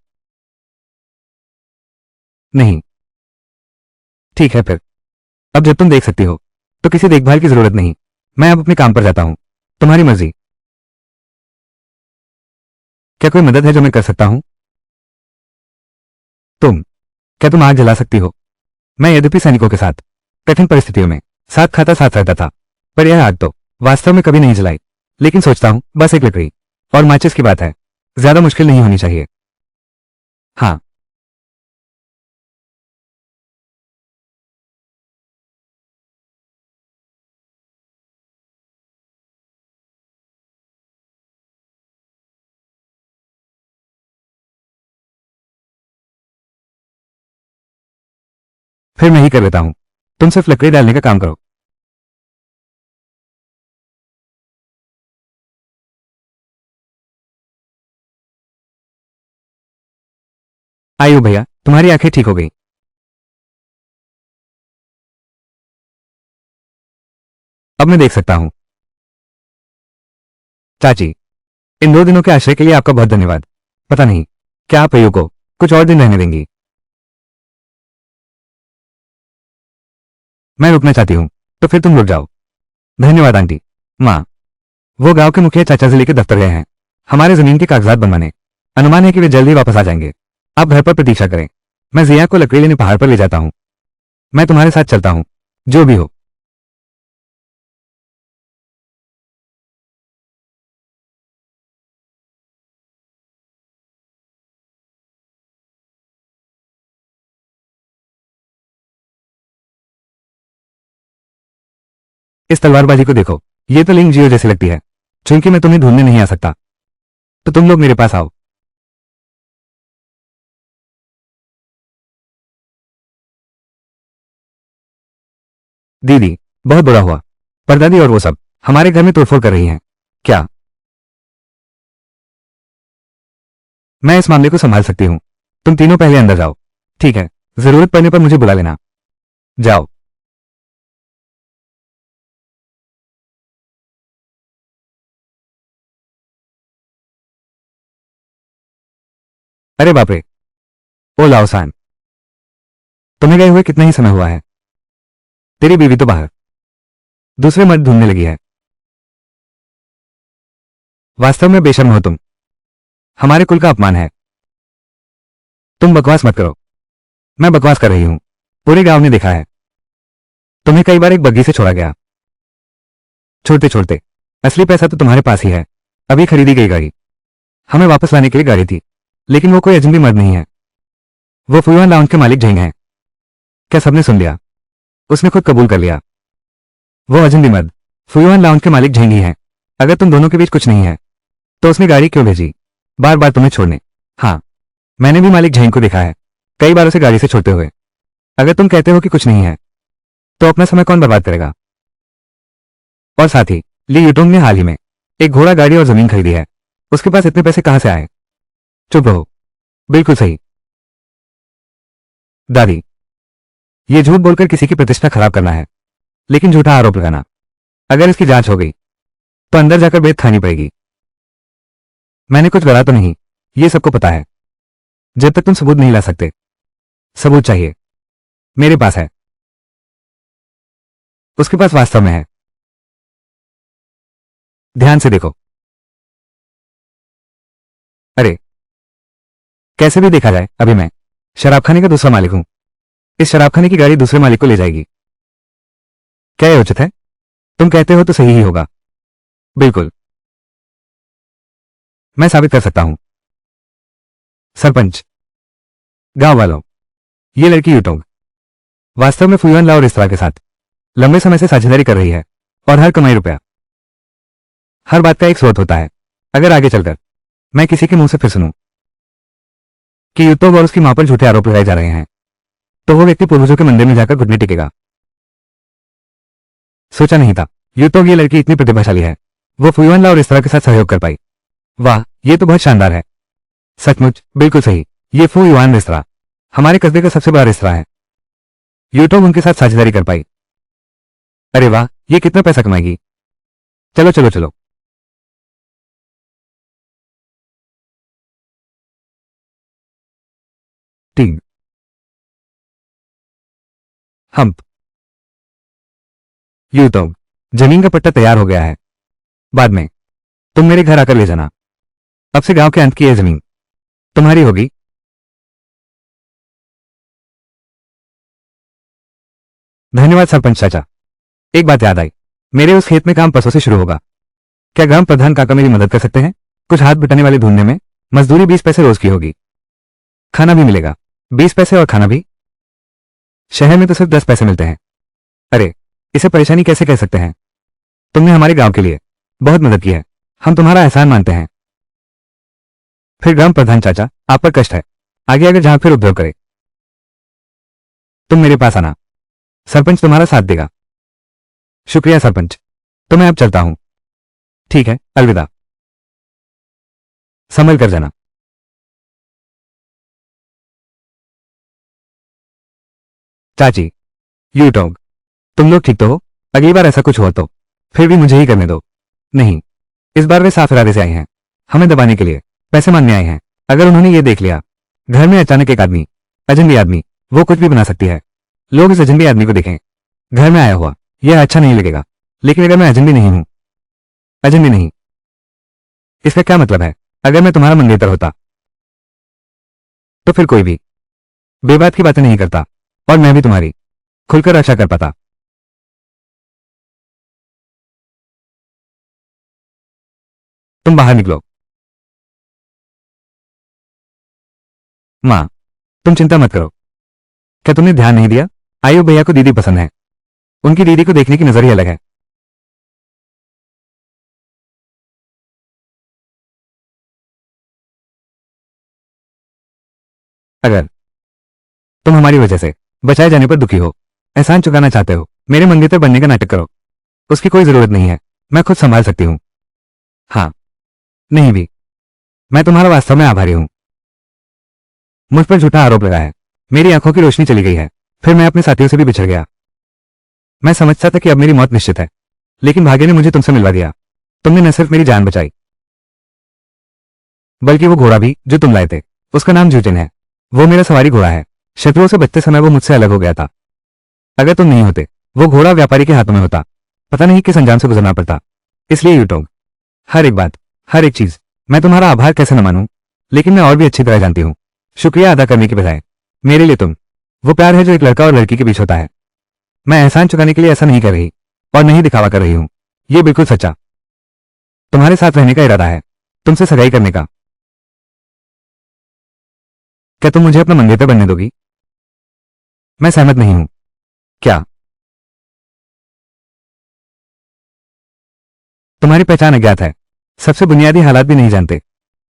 नहीं। ठीक है फिर। अब जब तुम देख सकती हो तो किसी देखभाल की जरूरत नहीं। मैं अब अपने काम पर जाता हूं। तुम्हारी मर्जी। क्या कोई मदद है जो मैं कर सकता हूं? तुम क्या तुम आग जला सकती हो? मैं यद्यपि सैनिकों के साथ कठिन परिस्थितियों में साथ खाता साथ रहता था, पर यह आग तो वास्तव में कभी नहीं जलाई। लेकिन सोचता हूं बस एक लकड़ी और माचिस की बात है, ज्यादा मुश्किल नहीं होनी चाहिए। हाँ। फिर मैं ही कर लेता हूं। तुम सिर्फ लकड़ी डालने का काम करो। आयु भैया, तुम्हारी आंखें ठीक हो गई। अब मैं देख सकता हूं। चाची, इन 2 दिनों के आश्रय के लिए आपका बहुत धन्यवाद। पता नहीं क्या आप अयु को कुछ और दिन रहने देंगी? मैं रुकना चाहती हूँ। तो फिर तुम रुक जाओ। धन्यवाद आंटी। माँ, वो गांव के मुखिया चाचा जिले के दफ्तर गए हैं हमारे जमीन के कागजात बनवाने। अनुमान है कि वे जल्द ही वापस आ जाएंगे। आप घर पर प्रतीक्षा करें। मैं जिया को लकड़ी लेने पहाड़ पर ले जाता हूँ। मैं तुम्हारे साथ चलता हूँ, जो भी हो। इस तलवारबाजी को देखो। ये तो लिंग जियो जैसी लगती है। चूंकि मैं तुम्हें ढूंढने नहीं आ सकता, तो तुम लोग मेरे पास आओ। दीदी, बहुत बुरा हुआ। परदादी और वो सब हमारे घर में तोड़फोड़ कर रही हैं। क्या मैं इस मामले को संभाल सकती हूँ? तुम तीनों पहले अंदर जाओ। ठीक है। जरूरत पड़ने पर मुझे बुला लेना। जाओ। अरे बाप रे। ओ लाओसान, तुम्हें गए हुए कितना ही समय हुआ है? तेरी बीवी तो बाहर दूसरे मर्द ढूंढने लगी है। वास्तव में बेशर्म हो तुम। हमारे कुल का अपमान है। तुम बकवास मत करो। मैं बकवास कर रही हूं। पूरे गांव ने देखा है। तुम्हें कई बार एक बग्घी से छोड़ा गया। छोड़ते छोड़ते असली पैसा तो तुम्हारे पास ही है। अभी खरीदी गई गाड़ी हमें वापस लाने के लिए गाड़ी थी, लेकिन वो कोई अजनबी मर्द नहीं है। वो फुयुआन लाउंज के मालिक झेंग हैं। क्या सबने सुन लिया? उसने खुद कबूल कर लिया। वो अजनबी मर्द फुयुआन लाउंज के मालिक झेंग ही हैं। अगर तुम दोनों के बीच कुछ नहीं है, तो उसने गाड़ी क्यों भेजी बार बार तुम्हें छोड़ने? हाँ, मैंने भी मालिक झेंग को देखा है कई बार उसे गाड़ी से छोड़ते हुए। अगर तुम कहते हो कि कुछ नहीं है, तो अपना समय कौन बर्बाद करेगा? और साथ ही ली यूटोंग ने हाल ही में एक घोड़ा गाड़ी और जमीन खरीदी है। उसके पास इतने पैसे कहां से आए? चुप रहो। बिल्कुल सही। दादी, ये झूठ बोलकर किसी की प्रतिष्ठा खराब करना है, लेकिन झूठा आरोप लगाना। अगर इसकी जांच हो गई तो अंदर जाकर बेत खानी पड़ेगी। मैंने कुछ गला तो नहीं, ये सबको पता है। जब तक तुम सबूत नहीं ला सकते। सबूत चाहिए। मेरे पास है। उसके पास वास्तव में है। ध्यान से देखो। अरे, कैसे भी देखा जाए, अभी मैं शराबखाने का दूसरा मालिक हूं। इस शराबखाने की गाड़ी दूसरे मालिक को ले जाएगी। क्या यह उचित है? तुम कहते हो तो सही ही होगा। बिल्कुल। मैं साबित कर सकता हूं। सरपंच, गांव वालों, ये लड़की यूटोंग वास्तव में फुयुआन लाओ रेस्तरां के साथ लंबे समय से साझेदारी कर रही है, और हर कमाई रुपया हर बात का एक स्रोत होता है। अगर आगे चलकर मैं किसी के मुंह से फिर सुनूं कि यूटोंग और उसकी मां पर झूठे आरोप लगाए जा रहे हैं, तो वो व्यक्ति पूर्वजों के मंदिर में जाकर घुटने टेकेगा। सोचा नहीं था यूटोंग ये लड़की इतनी प्रतिभाशाली है। वो फुयुआन लाओ रेस्तरां के साथ सहयोग कर पाई। वाह, ये तो बहुत शानदार है। सचमुच, बिल्कुल सही। ये फू युआन रेस्तरां हमारे कस्बे का सबसे बड़ा रेस्तरां है। यूटोंग उनके साथ साझेदारी कर पाई। अरे वाह, ये कितना पैसा कमाएगी। चलो चलो चलो। टीम हम्प यूं तो जमीन का पट्टा तैयार हो गया है। बाद में तुम मेरे घर आकर ले जाना। अब से गांव के अंत की यह जमीन तुम्हारी होगी। धन्यवाद सरपंच चाचा। एक बात याद आई, मेरे उस खेत में काम परसों से शुरू होगा। क्या ग्राम प्रधान काका मेरी मदद कर सकते हैं? कुछ हाथ बटाने वाले ढूंढने में। मजदूरी 20 पैसे रोज की होगी। खाना भी मिलेगा। 20 पैसे और खाना भी? शहर में तो सिर्फ 10 पैसे मिलते हैं। अरे, इसे परेशानी कैसे कह सकते हैं? तुमने हमारे गांव के लिए बहुत मदद की है। हम तुम्हारा एहसान मानते हैं। फिर ग्राम प्रधान चाचा, आप पर कष्ट है। आगे अगर जहां फिर उपद्रव करे तुम मेरे पास आना। सरपंच तुम्हारा साथ देगा। शुक्रिया सरपंच। तो मैं अब चलता हूं। ठीक है, अलविदा। संभल कर जाना। चाची, यू टॉक। तुम लोग ठीक तो हो? अगली बार ऐसा कुछ हो तो फिर भी मुझे ही करने दो। नहीं, इस बार वे साफ इरादे से आए हैं। हमें दबाने के लिए पैसे मांगने आए हैं। अगर उन्होंने ये देख लिया घर में अचानक एक आदमी, अजनबी आदमी, वो कुछ भी बना सकती है। लोग इस अजनबी आदमी को देखें घर में आया हुआ, यह अच्छा नहीं लगेगा। लेकिन अगर मैं अजनबी नहीं हूं, अजनबी नहीं, इसका क्या मतलब है? अगर मैं तुम्हारा मंगेतर होता तो फिर कोई भी बेबात की बातें नहीं करता और मैं भी तुम्हारी खुलकर रक्षा कर पाता। तुम बाहर निकलो। मां, तुम चिंता मत करो। क्या तुमने ध्यान नहीं दिया? आयु भैया को दीदी पसंद है। उनकी दीदी को देखने की नजर ही अलग है। अगर तुम हमारी वजह से बचाए जाने पर दुखी हो, एहसान चुकाना चाहते हो, मेरे मंगेतर बनने का नाटक करो। उसकी कोई जरूरत नहीं है। मैं खुद संभाल सकती हूं। हाँ, नहीं भी। मैं तुम्हारा वास्तव में आभारी हूं। मुझ पर झूठा आरोप लगा है। मेरी आंखों की रोशनी चली गई है। फिर मैं अपने साथियों से भी बिछड़ गया। मैं समझता था कि अब मेरी मौत निश्चित है, लेकिन भाग्य ने मुझे तुमसे मिलवा दिया। तुमने न सिर्फ मेरी जान बचाई, बल्कि वो घोड़ा भी जो तुम लाए थे। उसका नाम जूजिन है। वो मेरा सवारी घोड़ा है। शत्रुओं से बचते समय वो मुझसे अलग हो गया था। अगर तुम नहीं होते, वो घोड़ा व्यापारी के हाथों में होता। पता नहीं किस अंजाम से गुजरना पड़ता। इसलिए यूटोग, हर एक बात, हर एक चीज, मैं तुम्हारा आभार कैसे न मानूं। लेकिन मैं और भी अच्छी तरह जानती हूं। शुक्रिया अदा करने के बजाय मेरे लिए तुम वो प्यार है जो एक लड़का और लड़की के बीच होता है। मैं एहसान चुकाने के लिए ऐसा नहीं कर रही और नहीं दिखावा कर रही हूं। यह बिल्कुल सच्चा तुम्हारे साथ रहने का इरादा है, तुमसे सगाई करने का। क्या तुम मुझे अपना मंगेतर बनने दोगी? मैं सहमत नहीं हूं। क्या तुम्हारी पहचान अज्ञात है? सबसे बुनियादी हालात भी नहीं जानते।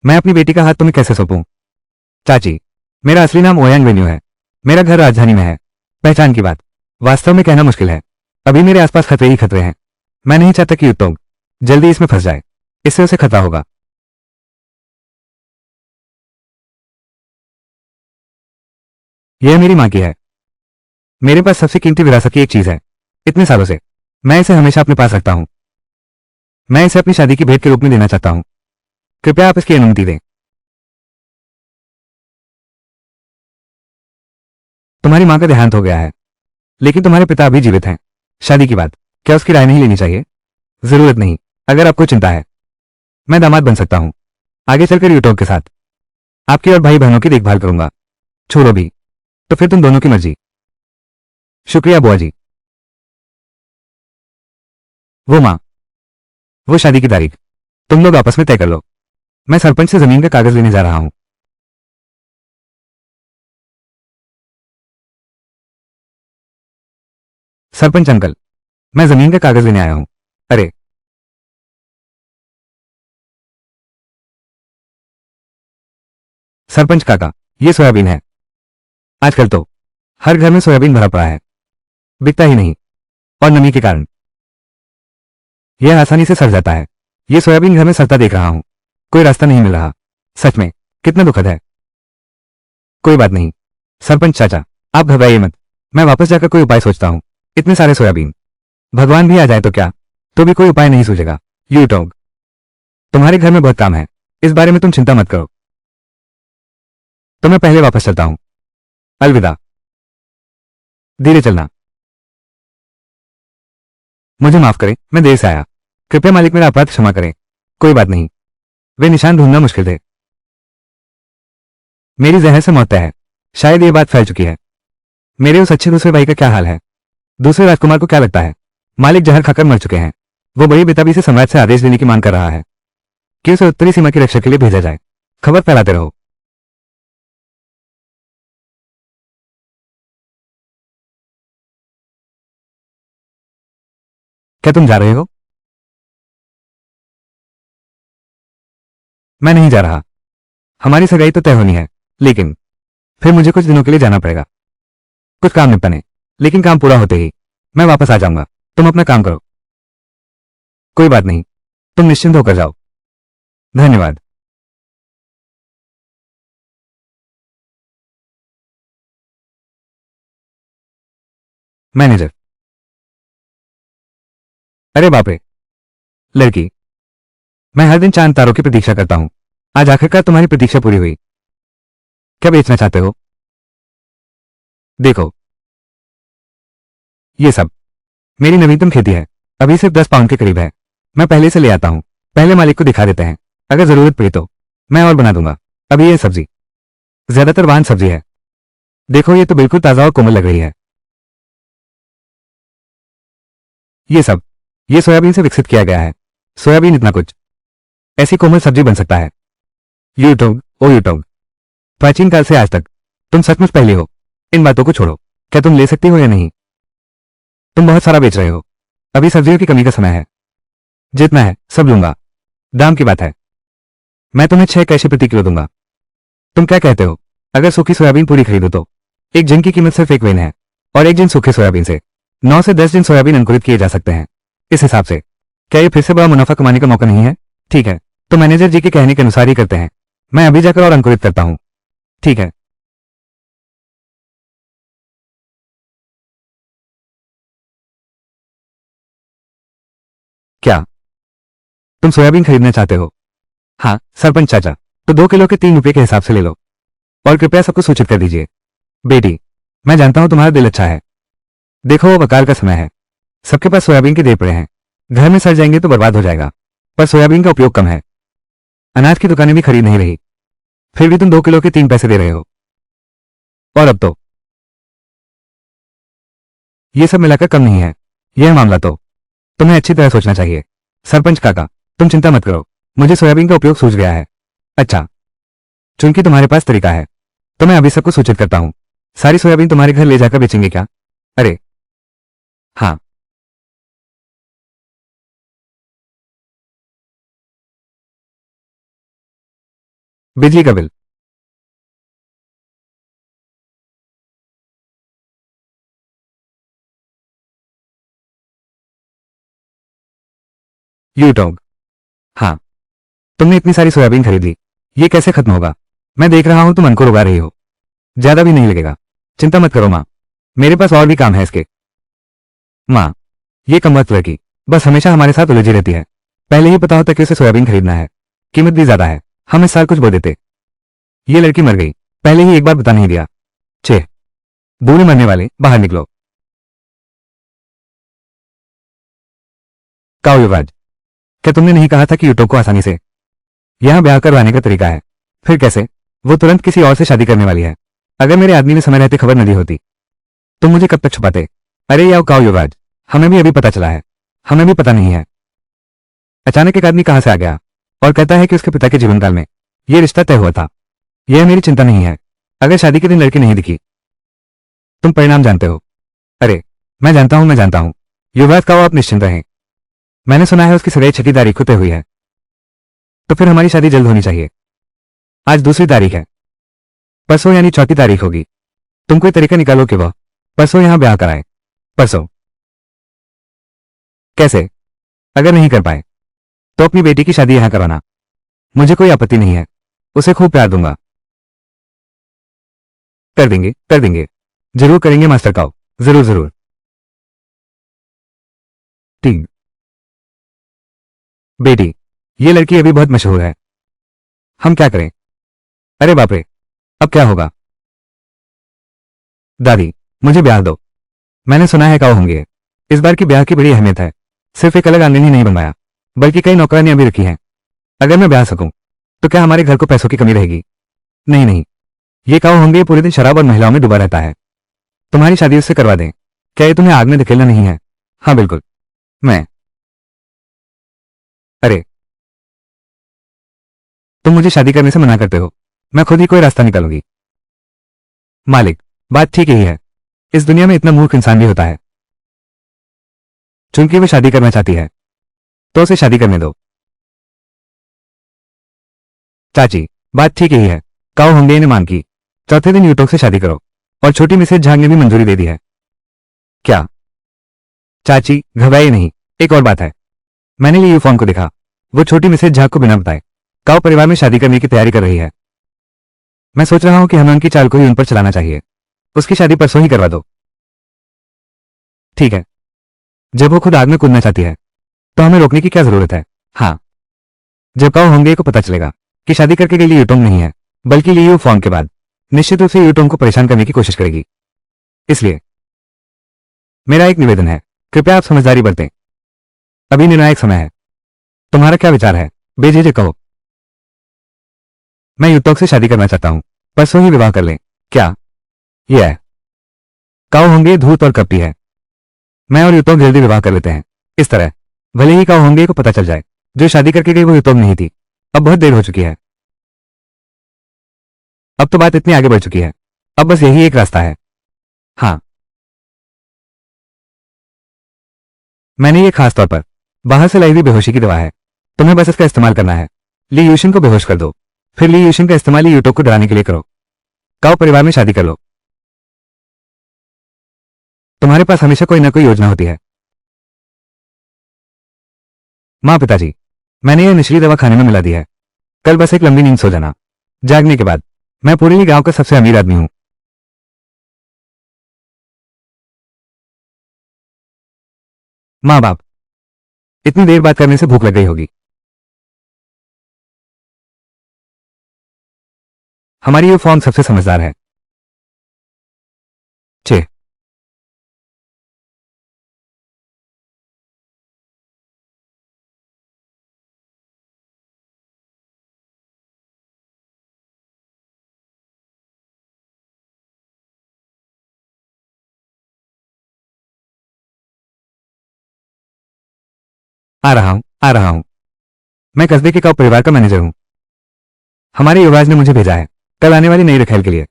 मैं अपनी बेटी का हाथ तुम्हें कैसे सौंपूं? चाची, मेरा असली नाम ओयांग वेन्यू है। मेरा घर राजधानी में है। पहचान की बात वास्तव में कहना मुश्किल है। अभी मेरे आसपास खतरे ही खतरे हैं। मैं नहीं चाहता कि युतोंग जल्दी इसमें फंस जाए। इससे उसे खतरा होगा। यह मेरी मां की है। मेरे पास सबसे कीमती विरासत की एक चीज है। इतने सालों से मैं इसे हमेशा अपने पास रखता हूं। मैं इसे अपनी शादी की भेंट के रूप में देना चाहता हूं। कृपया आप इसकी अनुमति दें। तुम्हारी मां का देहांत हो गया है, लेकिन तुम्हारे पिता अभी जीवित हैं। शादी की बात क्या उसकी राय नहीं लेनी चाहिए? जरूरत नहीं। अगर आपको चिंता है, मैं दामाद बन सकता हूं। आगे चलकर यूटोग के साथ आपकी और भाई बहनों की देखभाल करूंगा। छोड़ो भी तो फिर तुम दोनों की मर्जी। शुक्रिया बुआ जी। वो मां, वो शादी की तारीख तुम लोग आपस में तय कर लो। मैं सरपंच से जमीन का कागज लेने जा रहा हूं। सरपंच अंकल, मैं जमीन का कागज लेने आया हूं। अरे, सरपंच काका, ये सोयाबीन है। आजकल तो हर घर में सोयाबीन भरा पड़ा है। बिकता ही नहीं और नमी के कारण यह आसानी से सड़ जाता है। ये सोयाबीन घर में सड़ता देख रहा हूं। कोई रास्ता नहीं मिल रहा। सच में कितना दुखद है। कोई बात नहीं सरपंच चाचा, आप घबराइए मत। मैं वापस जाकर कोई उपाय सोचता हूं। इतने सारे सोयाबीन, भगवान भी आ जाए तो क्या, तो भी कोई उपाय नहीं सूझेगा। यू टॉग, तुम्हारे घर में बहुत काम है। इस बारे में तुम चिंता मत करो। तो मैं पहले वापस चलता हूं। अलविदा। धीरे चलना। मुझे माफ करें, मैं देर से आया। कृपया मालिक मेरा अपराध क्षमा करें। कोई बात नहीं, वे निशान ढूंढना मुश्किल थे। मेरी जहर से मौत तय है। शायद ये बात फैल चुकी है। मेरे उस अच्छे दूसरे भाई का क्या हाल है? दूसरे राजकुमार को क्या लगता है? मालिक जहर खाकर मर चुके हैं। वो बड़ी बेताबी से सम्राट से आदेश देने की मांग कर रहा है कि उसे उत्तरी सीमा की रक्षा के लिए भेजा जाए। खबर फैलाते रहो। क्या तुम जा रहे हो? मैं नहीं जा रहा। हमारी सगाई तो तय होनी है, लेकिन फिर मुझे कुछ दिनों के लिए जाना पड़ेगा। कुछ काम निपटाने। लेकिन काम पूरा होते ही मैं वापस आ जाऊंगा। तुम अपना काम करो। कोई बात नहीं, तुम निश्चिंत होकर जाओ। धन्यवाद। मैनेजर। अरे बाप रे, लड़की। मैं हर दिन चांद तारों की प्रतीक्षा करता हूं। आज आखिरकार तुम्हारी प्रतीक्षा पूरी हुई। क्या बेचना चाहते हो? देखो, ये सब मेरी नवीनतम खेती है। अभी सिर्फ 10 पाउंड के करीब है। मैं पहले से ले आता हूं। पहले मालिक को दिखा देते हैं। अगर जरूरत पड़ी तो मैं और बना दूंगा। अभी ये सब्जी ज्यादातर वाहन सब्जी है। देखो, ये तो बिल्कुल ताजा और कोमल लग रही है। ये सब ये सोयाबीन से विकसित किया गया है। सोयाबीन इतना कुछ ऐसी कोमल सब्जी बन सकता है। यूट्यूब ओ यूट्यूब, प्राचीन काल से आज तक तुम सचमुच पहले हो। इन बातों को छोड़ो। क्या तुम ले सकती हो या नहीं? तुम बहुत सारा बेच रहे हो। अभी सब्जियों की कमी का समय है। जितना है सब लूंगा। दाम की बात है। मैं तुम्हें 6 कैशे प्रति किलो दूंगा। तुम क्या कहते हो? अगर सूखी सोयाबीन पूरी खरीदो तो एक जिन की कीमत सिर्फ एक वेन है, और एक जिन सूखे सोयाबीन से 9 से 10 जिन सोयाबीन अंकुरित किए जा सकते हैं। इस हिसाब से क्या ये फिर से बड़ा मुनाफा कमाने का मौका नहीं है? ठीक है, तो मैनेजर जी के कहने के अनुसार ही करते हैं। मैं अभी जाकर और अंकुरित करता हूं। ठीक है। क्या तुम सोयाबीन खरीदना चाहते हो? हाँ सरपंच चाचा, तो 2 किलो के 3 रुपए के हिसाब से ले लो। और कृपया सबको सूचित कर दीजिए। बेटी, मैं जानता हूं तुम्हारा दिल अच्छा है। देखो, वो वकार का समय है। सबके पास सोयाबीन के देर पड़े हैं। घर में सड़ जाएंगे तो बर्बाद हो जाएगा। पर सोयाबीन का उपयोग कम है। अनाज की दुकानें भी खरीद नहीं रही। फिर भी तुम 2 किलो के 3 पैसे दे रहे हो। और अब तो ये सब मिलाकर कम नहीं है। यह मामला तो तुम्हें अच्छी तरह सोचना चाहिए। सरपंच काका, तुम चिंता मत करो। मुझे सोयाबीन का उपयोग सूझ गया है। अच्छा, चूंकि तुम्हारे पास तरीका है तो मैं अभी सबको सूचित करता हूं। सारी सोयाबीन तुम्हारे घर ले जाकर बेचेंगे क्या? अरे हाँ। बिजली का बिल। यूट्यूब। हाँ, तुमने इतनी सारी सोयाबीन खरीद ली। ये कैसे खत्म होगा? मैं देख रहा हूं तुम अंकुर उगा रही हो। ज्यादा भी नहीं लगेगा। चिंता मत करो माँ, मेरे पास और भी काम है इसके। माँ, ये कमबख्त लड़की बस हमेशा हमारे साथ उलझी रहती है। पहले ही पता होता कि उसे सोयाबीन खरीदना है। कीमत भी ज्यादा है। हम इस साल कुछ बो देते। ये लड़की मर गई। पहले ही एक बार बता नहीं दिया। छह बूढ़े मरने वाले, बाहर निकलो। काओ युवराज, क्या तुमने नहीं कहा था कि यूट्यूब को आसानी से यहां ब्याह करवाने का तरीका है? फिर कैसे? वो तुरंत किसी और से शादी करने वाली है। अगर मेरे आदमी ने समय रहते खबर न दी होती तो मुझे कब तक छुपाते? अरे याओ काओ युवराज, हमें भी अभी पता चला है। हमें भी पता नहीं है। अचानक एक आदमी कहां से आ गया और कहता है कि उसके पिता के जीवनकाल में यह रिश्ता तय हुआ था। यह मेरी चिंता नहीं है। अगर शादी के दिन लड़की नहीं दिखी, तुम परिणाम जानते हो। अरे मैं जानता हूं। युवराज का आप निश्चिंत रहें। मैंने सुना है उसकी सगाई 6 तारीख को तय हुई है। तो फिर हमारी शादी जल्द होनी चाहिए। आज दूसरी तारीख है। परसों यानी चौथी तारीख होगी। तुम कोई तरीका निकालो कि वह परसों यहां ब्याह कराए। परसों? कैसे? अगर नहीं कर पाए तो अपनी बेटी की शादी यहां करवाना। मुझे कोई आपत्ति नहीं है। उसे खूब प्यार दूंगा। कर देंगे, कर देंगे। जरूर करेंगे मास्टर काओ। जरूर जरूर। ठीक। बेटी, ये लड़की अभी बहुत मशहूर है। हम क्या करें? अरे बाप रे, अब क्या होगा? दादी, मुझे ब्याह दो। मैंने सुना है काऊ होंगे इस बार की ब्याह की बड़ी अहमियत है। सिर्फ एक अलग आंगन ही नहीं बनवाया, बल्कि कई नौकरानियां भी रखी हैं। अगर मैं ब्याह सकूं तो क्या हमारे घर को पैसों की कमी रहेगी? नहीं नहीं, ये काऊ होंगे पूरे दिन शराब और महिलाओं में डूबा रहता है। तुम्हारी शादी उससे करवा दें। क्या ये तुम्हें आग में धकेलना नहीं है? हाँ बिल्कुल। मैं अरे, तुम मुझे शादी करने से मना करते हो। मैं खुद ही कोई रास्ता निकालूंगी। मालिक, बात ठीक यही है। इस दुनिया में इतना मूर्ख इंसान भी होता है। चूंकि वो शादी करना चाहती है तो उसे शादी करने दो। चाची, बात ठीक यही है। काऊ होंगे ने मांग की। चौथे दिन यूटोक से शादी करो। और छोटी मिसेज झांग ने भी मंजूरी दे दी है। क्या? चाची, घबराइए नहीं। एक और बात है। मैंने ये यूफॉर्म को देखा। वो छोटी मिसेज झांग को बिना बताए काऊ परिवार में शादी करने की तैयारी कर रही है। मैं सोच रहा हूं कि हमें उनकी चाल को ही उन पर चलाना चाहिए। उसकी शादी परसों ही करवा दो। ठीक है। जब वो खुद आग में कूदना चाहती है तो हमें रोकने की क्या जरूरत है? हाँ, जब काऊ होंगे को पता चलेगा कि शादी करके गई यूटोंग नहीं है बल्कि ली यू फॉर्म के बाद निश्चित रूप से यूटोंग को परेशान करने की कोशिश करेगी। इसलिए मेरा एक निवेदन है, कृपया आप समझदारी बरतें। अभी निर्णायक समय है। तुम्हारा क्या विचार है? बेझिझक कहो। मैं यूटोंग से शादी करना चाहता हूं। परसों ही विवाह कर लें। क्या? यह है। काऊ होंगे धूर्त और कपटी है। मैं और यूटोंग जल्दी विवाह कर लेते हैं। इस तरह भले ही काऊ होंगे को पता चल जाए जो शादी करके गई वो यूटोंग नहीं थी। अब बहुत देर हो चुकी है। अब तो बात इतनी आगे बढ़ चुकी है। अब बस यही एक रास्ता है। हाँ, मैंने ये खास तौर पर बाहर से लाई हुई बेहोशी की दवा है। तुम्हें बस इसका इस्तेमाल करना है। ली यूशिन को बेहोश कर दो। फिर ली यूशिन का इस्तेमाल ली यूटोक को डराने के लिए करो। काओ परिवार में शादी कर लो। तुम्हारे पास हमेशा कोई ना कोई योजना होती है। माँ पिताजी, मैंने ये नशीली दवा खाने में मिला दी है। कल बस एक लंबी नींद सो जाना। जागने के बाद मैं पूरे ही गांव का सबसे अमीर आदमी हूं। माँ बाप, इतनी देर बात करने से भूख लग गई होगी। हमारी ये फॉर्म सबसे समझदार है। छे, आ रहा हूं, आ रहा हूं। मैं कस्बे के काउ परिवार का मैनेजर हूं। हमारे युवराज ने मुझे भेजा है कल आने वाली नई रखेल के लिए।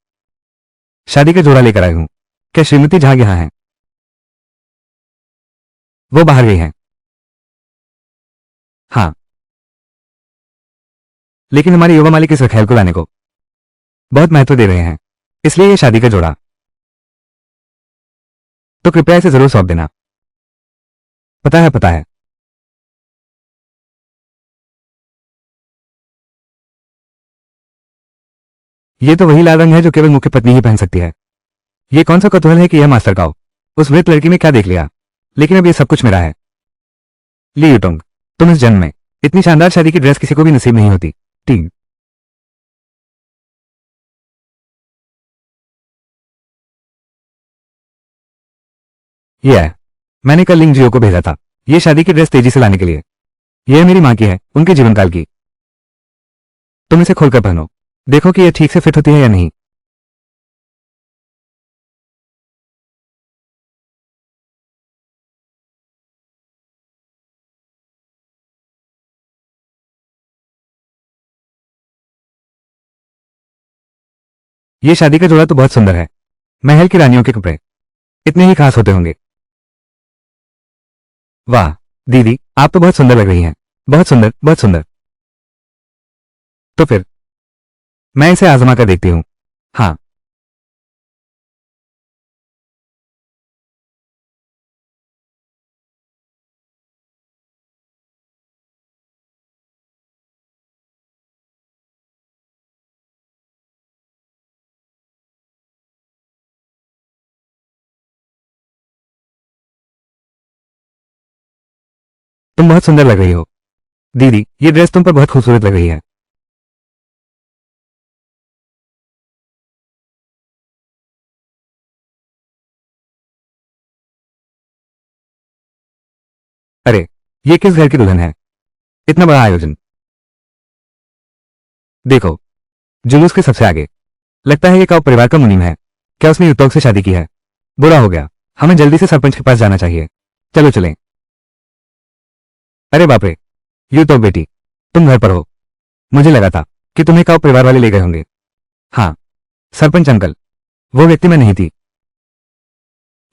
शादी का जोड़ा लेकर आई हूं। क्या श्रीमती झा यहां हैं? वो बाहर गई हैं। हाँ, लेकिन हमारे युवा मालिक इस रखेल को लाने को बहुत महत्व दे रहे हैं, इसलिए ये शादी का जोड़ा। तो कृपया इसे जरूर सौंप देना। पता है, पता है। ये तो वही लाल रंग है जो केवल मुख्य पत्नी ही पहन सकती है। ये कौन सा कौतूहल है कि यह मास्टर काओ उस वृद्ध लड़की में क्या देख लिया। लेकिन अब ये सब कुछ मेरा है। ली यूटोंग, तुम इस जन्म में इतनी शानदार शादी की ड्रेस किसी को भी नसीब नहीं होती। टीम, यह है। मैंने कल लिंग जियो को भेजा था ये शादी की ड्रेस तेजी से लाने के लिए। यह मेरी मां की है, उनके जीवन काल की। तुम इसे खोलकर पहनो। देखो कि यह ठीक से फिट होती है या नहीं। यह शादी का जोड़ा तो बहुत सुंदर है। महल की रानियों के कपड़े इतने ही खास होते होंगे। वाह, दीदी, आप तो बहुत सुंदर लग रही हैं। बहुत सुंदर, बहुत सुंदर। तो फिर मैं इसे आजमा कर देखती हूँ। हाँ, तुम बहुत सुंदर लग रही हो। दीदी, ये ड्रेस तुम पर बहुत खूबसूरत लग रही है। अरे, ये किस घर की दुल्हन है? इतना बड़ा आयोजन। देखो, जुलूस के सबसे आगे। लगता है ये काउ परिवार का मुनीम है। क्या उसने युतोक से शादी की है? बुरा हो गया। हमें जल्दी से सरपंच के पास जाना चाहिए। चलो चलें। अरे बाप रे, युतोक बेटी, तुम घर पर हो। मुझे लगा था कि तुम्हें काउ परिवार वाले ले गए होंगे। हाँ, सरपंच अंकल, वो व्यक्ति मैं नहीं थी।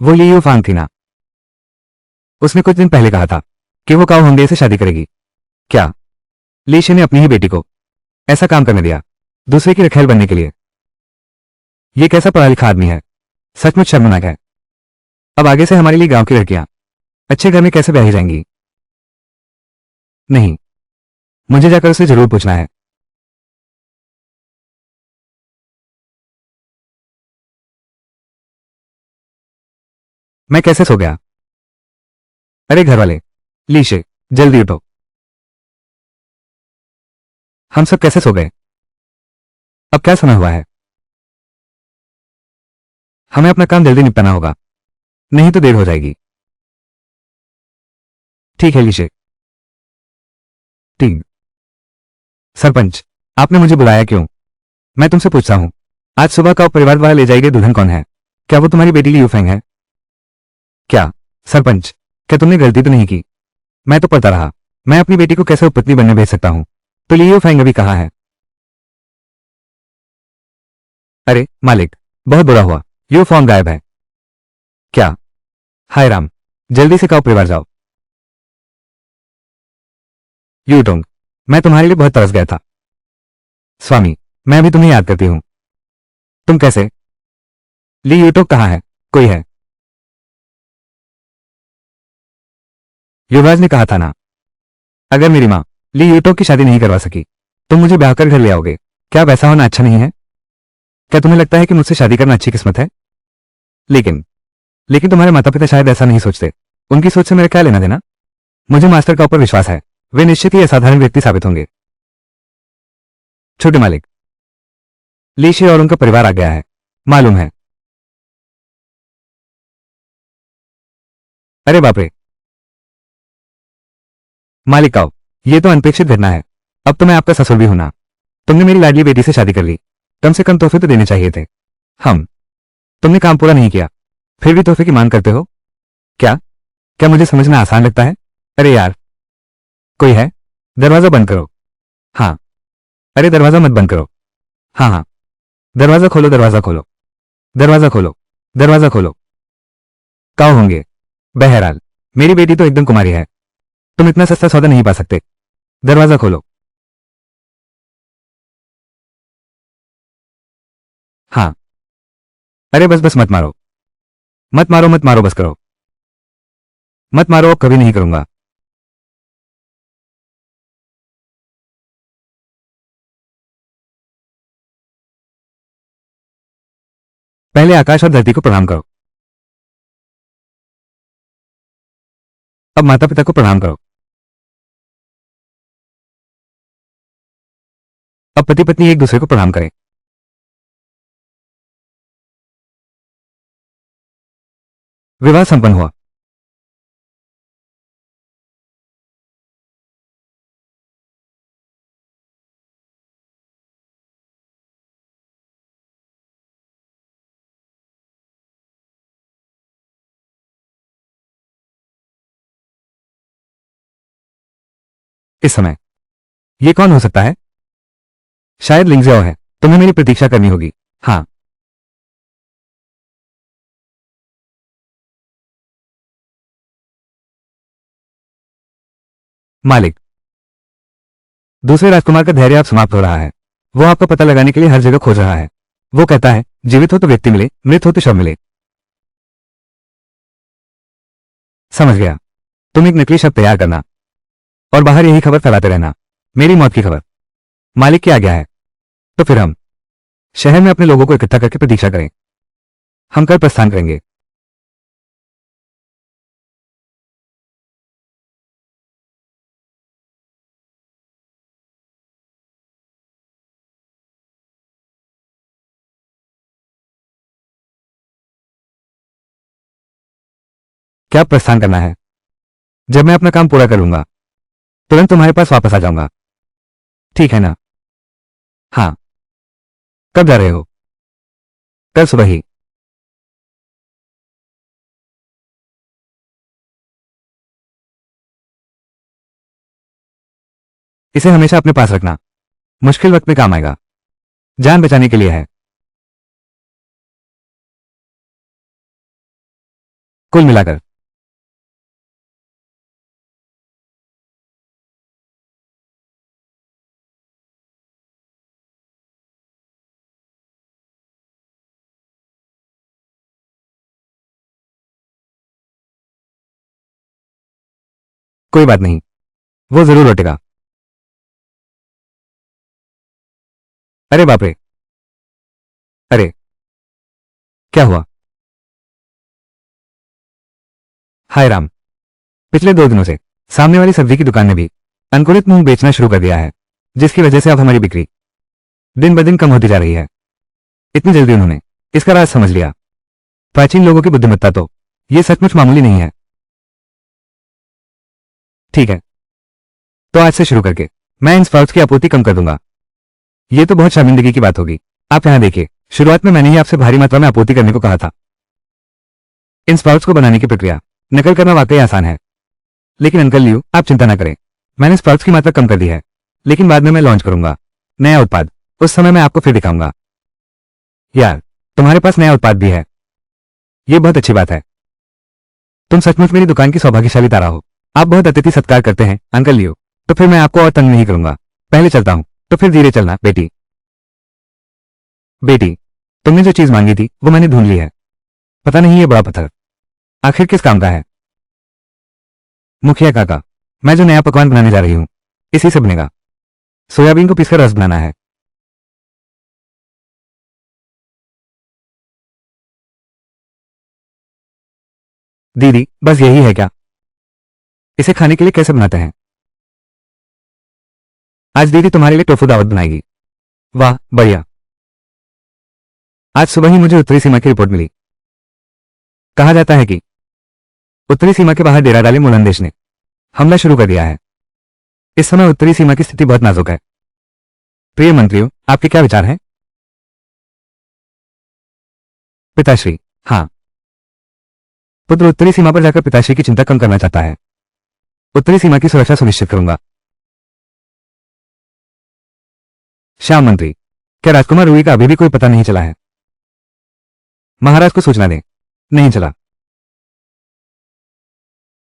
वो ये यू फांग थी ना। उसने कुछ दिन पहले कहा था कि वो काउ होंगे से शादी करेगी। क्या? लीशे ने अपनी ही बेटी को ऐसा काम करने दिया, दूसरे की रखेल बनने के लिए? ये कैसा पढ़ा लिखा आदमी है? सचमुच शर्मनाक है। अब आगे से हमारे लिए गांव की लड़कियां अच्छे घर में कैसे ब्याही जाएंगी? नहीं, मुझे जाकर उसे जरूर पूछना है। मैं कैसे सो गया? अरे घर वाले, लीशे, जल्दी उठो। हम सब कैसे सो गए? अब क्या समय हुआ है? हमें अपना काम जल्दी निपटाना होगा, नहीं तो देर हो जाएगी। ठीक है लीशे। ठीक। सरपंच, आपने मुझे बुलाया क्यों? मैं तुमसे पूछता हूं, आज सुबह का परिवार वाला ले जाएगी दुल्हन कौन है? क्या वो तुम्हारी बेटी की यूफेंग है? क्या? सरपंच, क्या तुमने गलती तो नहीं की? मैं तो पढ़ता रहा। मैं अपनी बेटी को कैसे उपपत्नी बनने भेज सकता हूं? तो लियो फेंग अभी कहाँ है? अरे मालिक, बहुत बुरा हुआ। यू फॉर्म गायब है। क्या? हाय राम, जल्दी से काओ परिवार जाओ। यू डोंग, मैं तुम्हारे लिए बहुत तरस गया था। स्वामी, मैं भी तुम्हें याद करती हूँ। तुम कैसे? ली यूटोक कहाँ है? कोई है? युवराज ने कहा था ना, अगर मेरी माँ ली यूटोक की शादी नहीं करवा सकी तो मुझे ब्याह कर घर ले आओगे। क्या वैसा होना अच्छा नहीं है? क्या तुम्हें लगता है कि मुझसे शादी करना अच्छी किस्मत है? लेकिन लेकिन तुम्हारे माता पिता शायद ऐसा नहीं सोचते। उनकी सोच से मेरा क्या लेना देना? मुझे मास्टर का ऊपर विश्वास है, वे निश्चित ही असाधारण व्यक्ति साबित होंगे। छोटे मालिक, लीशे और उनका परिवार आ गया है, मालूम है। अरे बाप रे, मालिक आओ, ये तो अनपेक्षित घटना है। अब तो मैं आपका ससुर भी हूं ना। तुमने मेरी लाडली बेटी से शादी कर ली, कम से कम तोहफे तो देने चाहिए थे। हम तुमने काम पूरा नहीं किया, फिर भी तोहफे की मांग करते हो? क्या? क्या मुझे समझना आसान लगता है? अरे यार, कोई है? दरवाजा बंद करो। हाँ। अरे दरवाजा मत बंद करो। हाँ हाँ, दरवाजा खोलो, दरवाजा खोलो, दरवाजा खोलो, दरवाजा खोलो। काऊ होंगे। बहरहाल, मेरी बेटी तो एकदम कुमारी है। तुम इतना सस्ता सौदा नहीं पा सकते। दरवाजा खोलो। हाँ। अरे बस बस मत मारो, मत मारो, मत मारो, बस करो। मत मारो, अब कभी नहीं करूंगा। पहले आकाश और धरती को प्रणाम करो। अब माता पिता को प्रणाम करो। अब पति पत्नी एक दूसरे को प्रणाम करें। विवाह संपन्न हुआ। इस समय ये कौन हो सकता है? शायद लिंगजेओ है। तुम्हें मेरी प्रतीक्षा करनी होगी। हाँ। मालिक, दूसरे राजकुमार का धैर्य अब समाप्त हो रहा है। वो आपका पता लगाने के लिए हर जगह खोज रहा है। वो कहता है, जीवित हो तो व्यक्ति मिले, मृत हो तो शव मिले। समझ गया। तुम एक नकली शब्द तैयार करना और बाहर यही खबर फैलाते रहना, मेरी मौत की खबर। मालिक की आज्ञा है। तो फिर हम शहर में अपने लोगों को इकट्ठा करके प्रतीक्षा करें। हम कल प्रस्थान करेंगे। क्या प्रस्थान करना है? जब मैं अपना काम पूरा कर लूंगा तुरंत तुम्हारे पास वापस आ जाऊंगा, ठीक है ना? हाँ। कब जा रहे हो? कल सुबह ही। इसे हमेशा अपने पास रखना, मुश्किल वक्त में काम आएगा, जान बचाने के लिए है। कुल मिलाकर कोई बात नहीं, वो जरूर लौटेगा। अरे बाप रे, अरे क्या हुआ? हाय राम, पिछले 2 दिनों से सामने वाली सब्जी की दुकान ने भी अंकुरित मूंग बेचना शुरू कर दिया है, जिसकी वजह से अब हमारी बिक्री दिन ब दिन कम होती जा रही है। इतनी जल्दी उन्होंने इसका राज समझ लिया। प्राचीन लोगों की बुद्धिमत्ता तो ये सचमुच मामूली नहीं है। ठीक है, तो आज से शुरू करके मैं इन स्प्राउट्स की आपूर्ति कम कर दूंगा। ये तो बहुत शर्मिंदगी की बात होगी। आप यहां देखिए, शुरुआत में मैंने ही आपसे भारी मात्रा में आपूर्ति करने को कहा था। इन स्प्राउट्स को बनाने की प्रक्रिया नकल करना वाकई आसान है, लेकिन अंकल लियू आप चिंता ना करें, मैंने स्प्राउट्स की मात्रा कम कर दी है, लेकिन बाद में मैं लॉन्च करूंगा नया उत्पाद। उस समय मैं आपको फिर दिखाऊंगा। यार, तुम्हारे पास नया उत्पाद भी है, ये बहुत अच्छी बात है। तुम सचमुच मेरी दुकान की सौभाग्यशाली तारा हो। आप बहुत अतिथि सत्कार करते हैं अंकल लियो। तो फिर मैं आपको और तंग नहीं करूंगा, पहले चलता हूं, तो फिर धीरे चलना बेटी। बेटी, तुमने जो चीज मांगी थी वो मैंने ढूंढ ली है। पता नहीं ये बड़ा पत्थर आखिर किस काम का है? मुखिया काका, मैं जो नया पकवान बनाने जा रही हूं इसी से बनेगा। सोयाबीन को पीसकर रस बनाना है। दीदी, बस यही है क्या? इसे खाने के लिए कैसे बनाते हैं? आज दीदी तुम्हारे लिए टोफू दावत बनाएगी। वाह बढ़िया। आज सुबह ही मुझे उत्तरी सीमा की रिपोर्ट मिली। कहा जाता है कि उत्तरी सीमा के बाहर डेरा डाले मुलंदेश ने हमला शुरू कर दिया है। इस समय उत्तरी सीमा की स्थिति बहुत नाजुक है। प्रिय मंत्रियों, आपके क्या विचार हैं? पिताश्री, हाँ, पुत्र उत्तरी सीमा पर जाकर पिताश्री की चिंता कम करना चाहता है। उत्तरी सीमा की सुरक्षा सुनिश्चित करूंगा। श्याम मंत्री, क्या राजकुमार रूई का अभी भी कोई पता नहीं चला है? महाराज को सूचना दें। नहीं चला।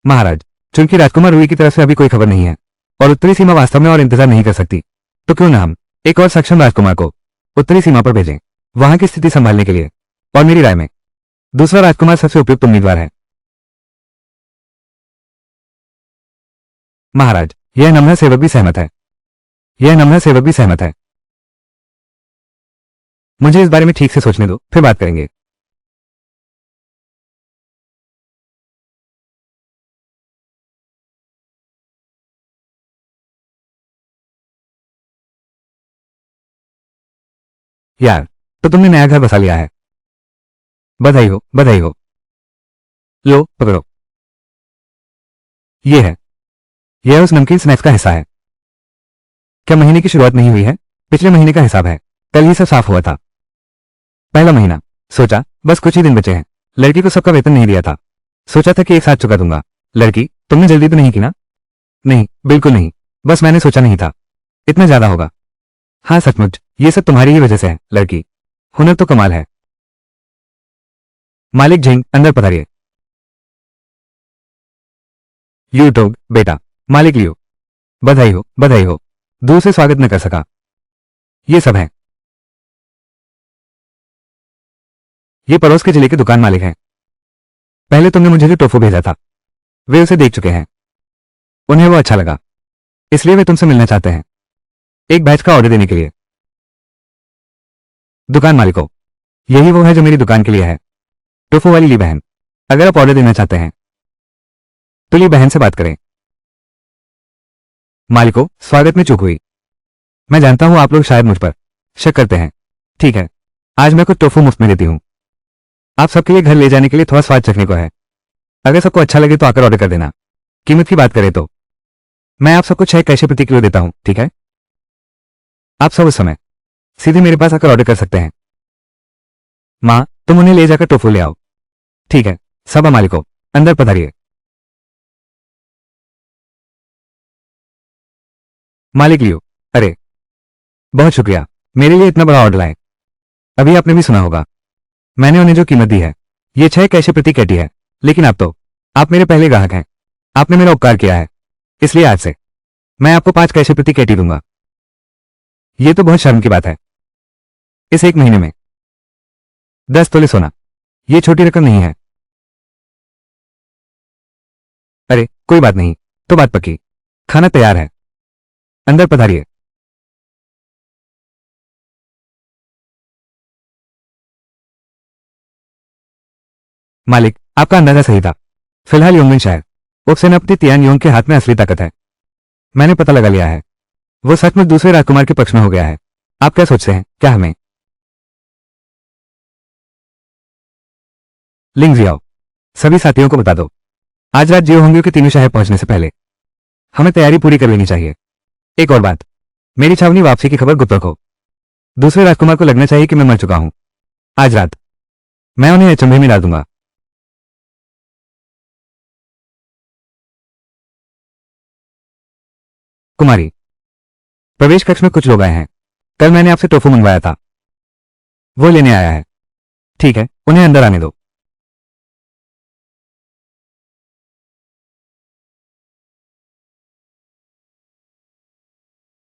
महाराज, चूंकि राजकुमार रूई की तरफ से अभी कोई खबर नहीं है और उत्तरी सीमा वास्तव में और इंतजार नहीं कर सकती, तो क्यों ना हम एक और सक्षम राजकुमार को उत्तरी सीमा पर भेजें वहां की स्थिति संभालने के लिए। और मेरी राय में दूसरा राजकुमार सबसे उपयुक्त उम्मीदवार है। महाराज, यह नम्र सेवक भी सहमत है। यह नम्र सेवक भी सहमत है। मुझे इस बारे में ठीक से सोचने दो, फिर बात करेंगे। यार, तो तुमने नया घर बसा लिया है। बधाई हो, बधाई हो। लो पकड़ो। ये है, यह उस नमकीन स्नैक्स का हिस्सा है। क्या महीने की शुरुआत नहीं हुई है? पिछले महीने का हिसाब है, कल ही सब साफ हुआ था। पहला महीना। सोचा बस कुछ ही दिन बचे हैं। लड़की को सबका वेतन नहीं दिया था, सोचा था कि एक साथ चुका दूंगा। लड़की, तुमने जल्दी तो नहीं की ना? नहीं, बिल्कुल नहीं, बस मैंने सोचा नहीं था इतना ज्यादा होगा। हाँ सचमुच, ये सब तुम्हारी ही वजह से है लड़की। हुनर तो कमाल है। मालिक झिंग, अंदर पधारिए। यू टोग बेटा। मालिक लियो, बधाई हो, बधाई हो। दूर से स्वागत न कर सका। ये सब है, ये पड़ोस के जिले के दुकान मालिक हैं। पहले तुमने मुझे जो टोफू भेजा था वे उसे देख चुके हैं, उन्हें वो अच्छा लगा, इसलिए वे तुमसे मिलना चाहते हैं एक बैच का ऑर्डर देने के लिए। दुकान मालिकों, यही वो है जो मेरी दुकान के लिए है, टोफू वाली ली बहन। अगर आप ऑर्डर देना चाहते हैं तो ली बहन से बात करें। मालिकों, स्वागत में चूक हुई। मैं जानता हूं आप लोग शायद मुझ पर शक करते हैं। ठीक है, आज मैं कुछ टोफू मुफ्त में देती हूं। आप सबके लिए घर ले जाने के लिए थोड़ा स्वाद चखने को है। अगर सबको अच्छा लगे तो आकर ऑर्डर कर देना। कीमत की बात करें तो मैं आप सबको 6 कैशे प्रति किलो देता हूं, ठीक है? आप सब उस समय सीधे मेरे पास आकर ऑर्डर कर सकते हैं। माँ, तुम उन्हें ले जाकर टोफू ले आओ। ठीक है, सभा मालिकों, अंदर पधारिए। मालिक लियो, अरे बहुत शुक्रिया, मेरे लिए इतना बड़ा ऑर्डर लाए। अभी आपने भी सुना होगा, मैंने उन्हें जो कीमत दी है, ये 6 कैशे प्रति कैटी है। लेकिन आप मेरे पहले ग्राहक हैं, आपने मेरा उपकार किया है, इसलिए आज से मैं आपको 5 कैशे प्रति कैटी दूंगा। ये तो बहुत शर्म की बात है। इस एक महीने में 10 तोले सोना, ये छोटी रकम नहीं है। अरे कोई बात नहीं, तो बात पक्की, खाना तैयार है, अंदर पधारिए। मालिक, आपका अंदाजा सही था। फिलहाल योंगमिन शायद उपसेनापति तियान योंग के हाथ में असली ताकत है। मैंने पता लगा लिया है, वो सचमुच दूसरे राजकुमार के पक्ष में हो गया है। आप क्या सोचते हैं, क्या हमें लिंग जियाओ, सभी साथियों को बता दो, आज रात जियो होंगे के तीनों शहर पहुंचने से पहले हमें तैयारी पूरी कर लेनी चाहिए। एक और बात, मेरी छावनी वापसी की खबर गुप्त रखो। दूसरे राजकुमार को लगना चाहिए कि मैं मर चुका हूं। आज रात मैं उन्हें अचंभे में डाल दूंगा। कुमारी, प्रवेश कक्ष में कुछ लोग आए हैं। कल मैंने आपसे टोफू मंगवाया था, वो लेने आया है। ठीक है, उन्हें अंदर आने दो।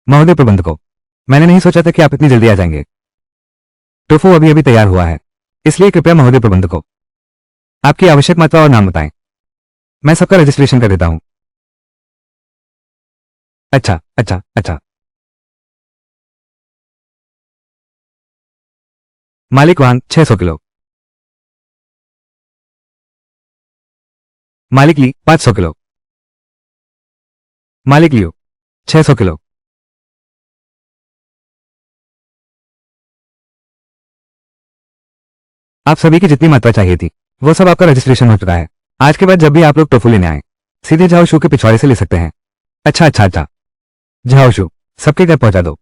महोदय प्रबंधकों, मैंने नहीं सोचा था कि आप इतनी जल्दी आ जाएंगे। टोफू अभी अभी तैयार हुआ है, इसलिए कृपया महोदय प्रबंधकों, आपकी आवश्यक मात्रा और नाम बताएं। मैं सबका रजिस्ट्रेशन कर देता हूं। अच्छा अच्छा अच्छा। मालिक वाहन 600 किलो। मालिक ली 500 किलो। मालिक लियो 600 किलो। आप सभी की जितनी मात्रा चाहिए थी, वो सब आपका रजिस्ट्रेशन हो चुका है। आज के बाद जब भी आप लोग टोफू लेने आए, सीधे झाओ शू के पिछवाड़े से ले सकते हैं। अच्छा अच्छा अच्छा, झाओ शू, सबके घर पहुंचा दो।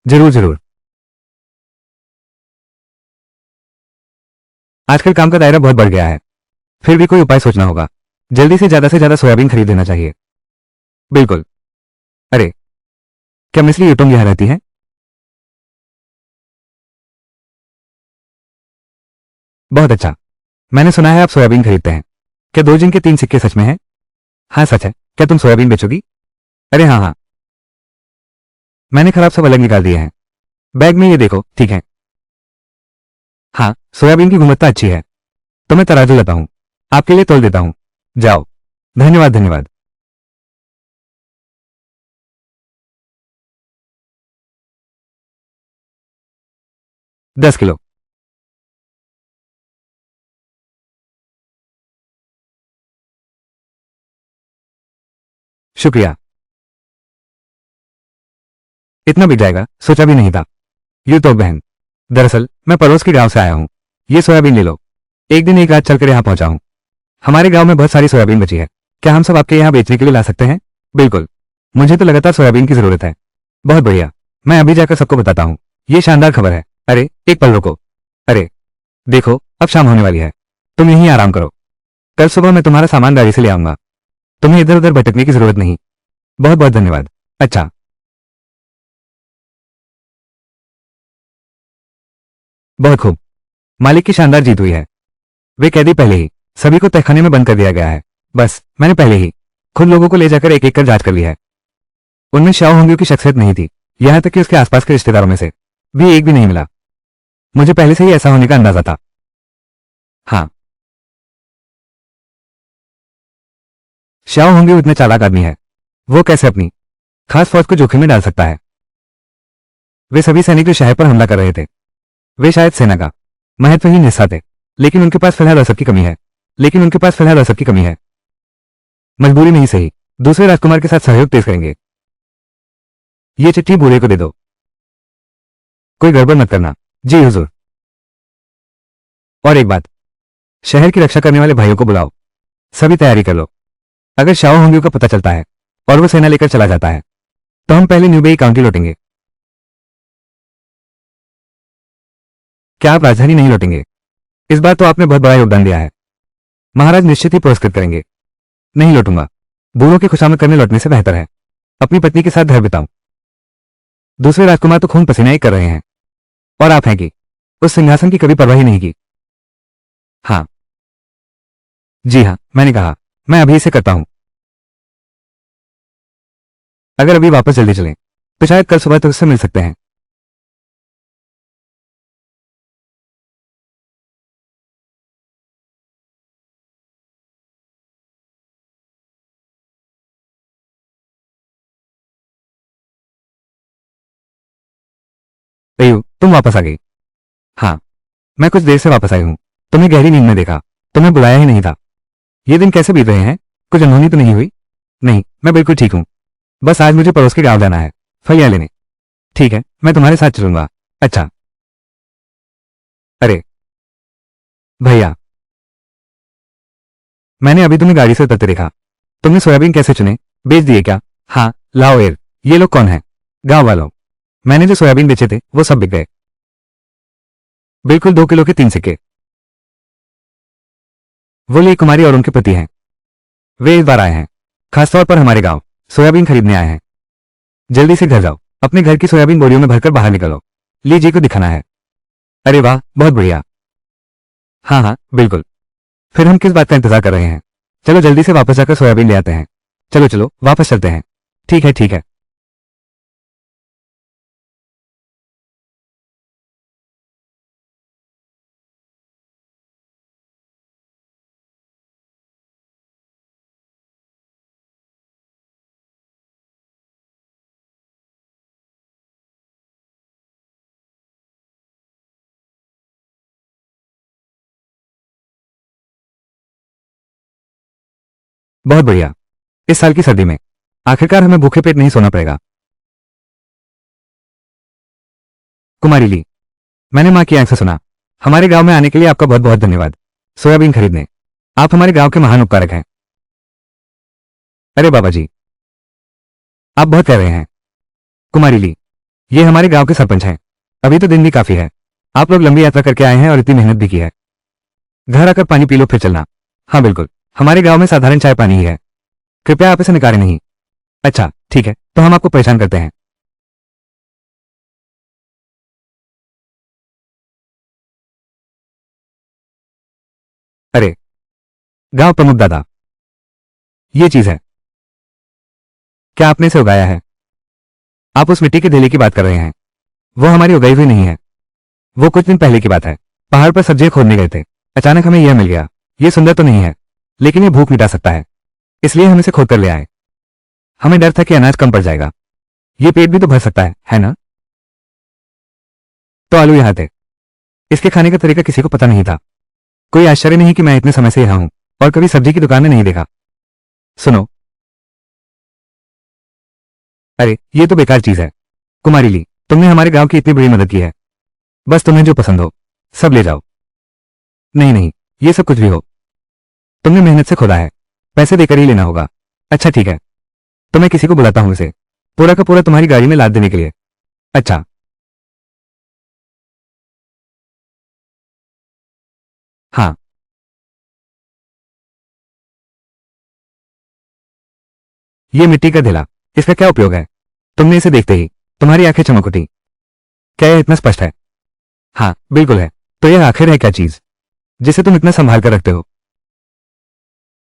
जरूर जरूर। आजकल काम का दायरा बहुत बढ़ गया है, फिर भी कोई उपाय सोचना होगा। जल्दी से ज्यादा सोयाबीन खरीद लेना चाहिए। बिल्कुल। अरे, क्या मिसली यूटोंग यहाँ रहती है? बहुत अच्छा। मैंने सुना है आप सोयाबीन खरीदते हैं। क्या 2 जिन के 3 सिक्के सच में हैं? हाँ सच है। क्या तुम सोयाबीन बेचोगी? अरे हाँ हाँ, मैंने खराब सब अलग निकाल दिए हैं। बैग में ये देखो, ठीक है? हाँ, सोयाबीन की गुणवत्ता अच्छी है, तो मैं तराजू लाता हूँ, आपके लिए तोल देता हूँ। जाओ। धन्यवाद धन्यवाद। 10 किलो। शुक्रिया। इतना बिक जाएगा सोचा भी नहीं था। यूं तो बहन, दरअसल मैं पड़ोस के गांव से आया हूँ। ये सोयाबीन ले लो। एक दिन एक रात चलकर यहाँ पहुंचा हूँ। हमारे गांव में बहुत सारी सोयाबीन बची है। क्या हम सब आपके यहाँ बेचने के लिए ला सकते हैं? बिल्कुल, मुझे तो लगातार सोयाबीन की जरूरत है। बहुत बढ़िया, मैं अभी जाकर सबको बताता हूँ। ये शानदार खबर है। अरे एक पल रुको। अरे देखो, अब शाम होने वाली है, तुम यहीं आराम करो। कल सुबह मैं तुम्हारा सामान गाड़ी से ले आऊंगा, तुम्हें इधर उधर भटकने की जरूरत नहीं। बहुत बहुत धन्यवाद। अच्छा, बहुत खूब। मालिक की शानदार जीत हुई है। वे कैदी पहले ही, सभी को तहखाने में बंद कर दिया गया है। बस मैंने पहले ही खुद लोगों को ले जाकर एक एक कर जांच कर ली है। उनमें शाओ होंगियो की शख्सियत नहीं थी, यहां तक कि उसके आसपास के रिश्तेदारों में से भी एक भी नहीं मिला। मुझे पहले से ही ऐसा होने का अंदाजा था। हाँ, शाओ होंगियो इतने चालाक आदमी है, वो कैसे अपनी खास फौज को जोखिम में डाल सकता है? वे सभी सैनिक जो शहर पर हमला कर रहे थे, वे शायद सेना का महत्वहीन हिस्सा थे, लेकिन उनके पास फिलहाल असर की कमी है। लेकिन उनके पास फिलहाल असर की कमी है। मजबूरी नहीं सही, दूसरे राजकुमार के साथ सहयोग तेज करेंगे। ये चिट्ठी बूढ़े को दे दो। कोई गड़बड़ मत करना। जी हुजूर। और एक बात, शहर की रक्षा करने वाले भाइयों को बुलाओ। सभी तैयारी कर लो। अगर शाओ होंग्यू का पता चलता है और वो सेना लेकर चला जाता है तो हम पहले न्यूबेई काउंटी लौटेंगे। क्या आप राजधानी नहीं लौटेंगे? इस बार तो आपने बहुत बड़ा योगदान दिया है, महाराज निश्चित ही पुरस्कृत करेंगे। नहीं लौटूंगा, बूढ़ों की खुशामद करने लौटने से बेहतर है अपनी पत्नी के साथ घर बिताऊं। दूसरे राजकुमार तो खून पसीना ही कर रहे हैं और आप हैं कि उस सिंहासन की कभी परवाह ही नहीं की। हाँ जी हाँ, मैंने कहा मैं अभी इसे करता हूं। अगर अभी वापस जल्दी चलें तो शायद कल सुबह तक उससे मिल सकते हैं। अयू, तुम वापस आ गई। हाँ, मैं कुछ देर से वापस आई हूं। तुम्हें गहरी नींद में देखा, तुम्हें बुलाया ही नहीं था। ये दिन कैसे बीत रहे हैं? कुछ अनहोनी तो नहीं हुई? नहीं, मैं बिल्कुल ठीक हूं। बस आज मुझे पड़ोस के गांव जाना है, फलियां लेने। ठीक है, मैं तुम्हारे साथ चलूंगा। अच्छा। अरे भैया, मैंने अभी तुम्हें गाड़ी से उतरते देखा। तुमने सोयाबीन कैसे चुने? बेच दिए क्या? हाँ, लाओ एर। ये लोग कौन है? गांव वालों। मैंने जो सोयाबीन बेचे थे वो सब बिक गए। बिल्कुल 2 किलो के 3 सिक्के। वो लिए कुमारी और उनके पति हैं। वे इस बार आए हैं, खासतौर पर हमारे गांव सोयाबीन खरीदने आए हैं। जल्दी से घर जाओ, अपने घर की सोयाबीन बोरियों में भरकर बाहर निकलो। लीजिए को दिखाना है। अरे वाह, बहुत बढ़िया। हाँ हाँ बिल्कुल। फिर हम किस बात का इंतजार कर रहे हैं? चलो जल्दी से वापस जाकर सोयाबीन ले आते हैं। चलो चलो वापस चलते हैं। ठीक है ठीक है। बहुत बढ़िया। इस साल की सर्दी में आखिरकार हमें भूखे पेट नहीं सोना पड़ेगा। कुमारी ली, मैंने माँ की आंख से सुना। हमारे गांव में आने के लिए आपका बहुत बहुत धन्यवाद। सोयाबीन खरीदने आप हमारे गांव के महान उपकारक हैं। अरे बाबा जी, आप बहुत कह रहे हैं। कुमारी ली, ये हमारे गांव के सरपंच हैं। अभी तो दिन भी काफी है। आप लोग लंबी यात्रा करके आए हैं और इतनी मेहनत भी की है। घर आकर पानी पी लो फिर चलना। हाँ बिल्कुल, हमारे गांव में साधारण चाय पानी ही है। कृपया आप इसे नकारे नहीं। अच्छा ठीक है, तो हम आपको परेशान करते हैं। अरे गांव प्रमुख दादा, ये चीज है। क्या आपने इसे उगाया है? आप उस मिट्टी के ढेले की बात कर रहे हैं? वो हमारी उगाई हुई नहीं है। वो कुछ दिन पहले की बात है। पहाड़ पर सब्जियां खोदने गए थे, अचानक हमें यह मिल गया। ये सुंदर तो नहीं है, लेकिन ये भूख मिटा सकता है, इसलिए हम इसे खोद कर ले आए। हमें डर था कि अनाज कम पड़ जाएगा। ये पेट भी तो भर सकता है ना? तो आलू यहाँ थे। इसके खाने का तरीका किसी को पता नहीं था। कोई आश्चर्य नहीं कि मैं इतने समय से यहाँ हूँ और कभी सब्जी की दुकान में नहीं देखा। सुनो, अरे ये तो बेकार चीज है। कुमारी ली, तुमने हमारे गांव की इतनी बड़ी मदद की है। बस तुम्हें जो पसंद हो सब ले जाओ। नहीं नहीं, ये सब कुछ भी हो, तुमने मेहनत से खोदा है, पैसे देकर ही लेना होगा। अच्छा ठीक है, तो मैं किसी को बुलाता हूँ इसे पूरा का पूरा तुम्हारी गाड़ी में लाद देने के लिए। अच्छा। हाँ, ये मिट्टी का ढेला, इसका क्या उपयोग है? तुमने इसे देखते ही तुम्हारी आंखें चमक उठी। क्या यह इतना स्पष्ट है? हाँ बिल्कुल है। तो यह आखिर है क्या चीज जिसे तुम इतना संभाल कर रखते हो?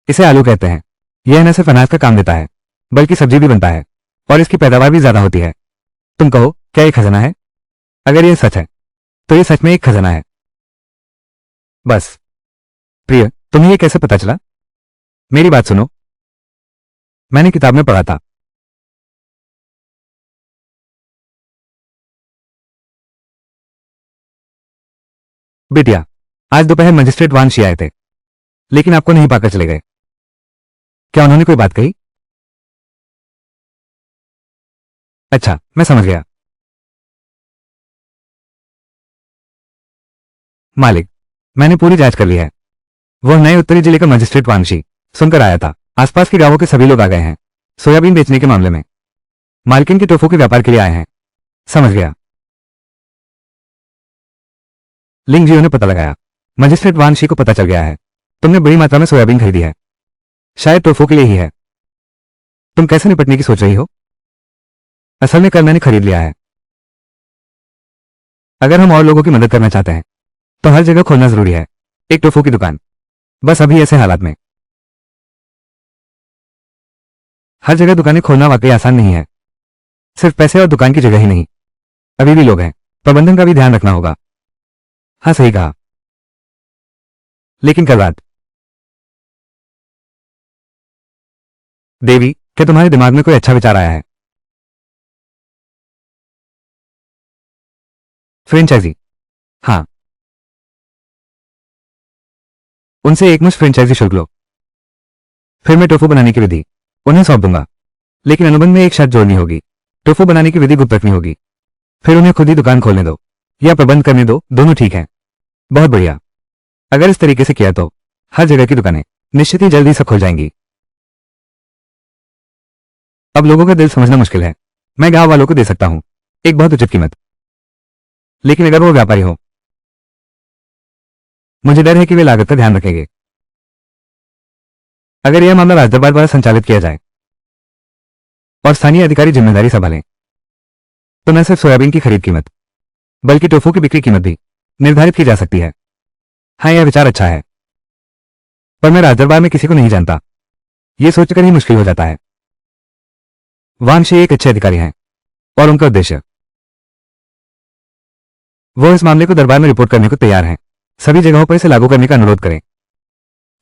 इसे आलू कहते हैं। यह न सिर्फ अनाज का काम देता है, बल्कि सब्जी भी बनता है और इसकी पैदावार भी ज्यादा होती है। तुम कहो, क्या यह खजाना है? अगर यह सच है तो यह सच में एक खजाना है। बस प्रिय, तुम्हें यह कैसे पता चला? मेरी बात सुनो, मैंने किताब में पढ़ा था। बिटिया, आज दोपहर मजिस्ट्रेट वानशी आए थे, लेकिन आपको नहीं पाकर चले गए। क्या उन्होंने कोई बात कही? अच्छा, मैं समझ गया। मालिक, मैंने पूरी जांच कर ली है। वह नए उत्तरी जिले का मजिस्ट्रेट वानशी सुनकर आया था आसपास के गांवों के सभी लोग आ गए हैं सोयाबीन बेचने के मामले में। मालकिन के टोफू के व्यापार के लिए आए हैं। समझ गया। लिंग जियो ने पता लगाया। मजिस्ट्रेट वानशी को पता चल गया है तुमने बड़ी मात्रा में सोयाबीन खरीदी है। शायद टोफू के लिए ही है। तुम कैसे निपटने की सोच रही हो? असल में कल मैंने खरीद लिया है। अगर हम और लोगों की मदद करना चाहते हैं तो हर जगह खोलना जरूरी है एक टोफू की दुकान। बस अभी ऐसे हालात में हर जगह दुकानें खोलना वाकई आसान नहीं है। सिर्फ पैसे और दुकान की जगह ही नहीं, अभी भी लोग हैं, प्रबंधन का भी ध्यान रखना होगा। हाँ सही कहा। लेकिन कल रात देवी, क्या तुम्हारे दिमाग में कोई अच्छा विचार आया है? फ्रेंचाइजी? हाँ, उनसे एक मुश्त फ्रेंचाइजी शुल्क लो। फिर मैं टोफू बनाने की विधि उन्हें सौंप दूंगा। लेकिन अनुबंध में एक शर्त जोड़नी होगी। टोफू बनाने की विधि गुप्त रखनी होगी। फिर उन्हें खुद ही दुकान खोलने दो या प्रबंध करने दो, दोनों ठीक है। बहुत बढ़िया। अगर इस तरीके से किया तो हर जगह की दुकानें निश्चित ही जल्द ही सब खुल जाएंगी। अब लोगों का दिल समझना मुश्किल है। मैं गांव वालों को दे सकता हूं एक बहुत उचित कीमत। लेकिन अगर वो व्यापारी हो, मुझे डर है कि वे लागत का ध्यान रखेंगे। अगर यह मामला राजदरबार द्वारा संचालित किया जाए और स्थानीय अधिकारी जिम्मेदारी संभालें तो न सिर्फ सोयाबीन की खरीद कीमत बल्कि टोफू की बिक्री कीमत भी निर्धारित की जा सकती है। हाँ, यह विचार अच्छा है, पर मैं राजदरबार में किसी को नहीं जानता। यह सोचकर ही मुश्किल हो जाता है। वानशे एक अच्छे अधिकारी हैं और उनका उद्देश्य, वो इस मामले को दरबार में रिपोर्ट करने को तैयार हैं। सभी जगहों पर इसे लागू करने का अनुरोध करें।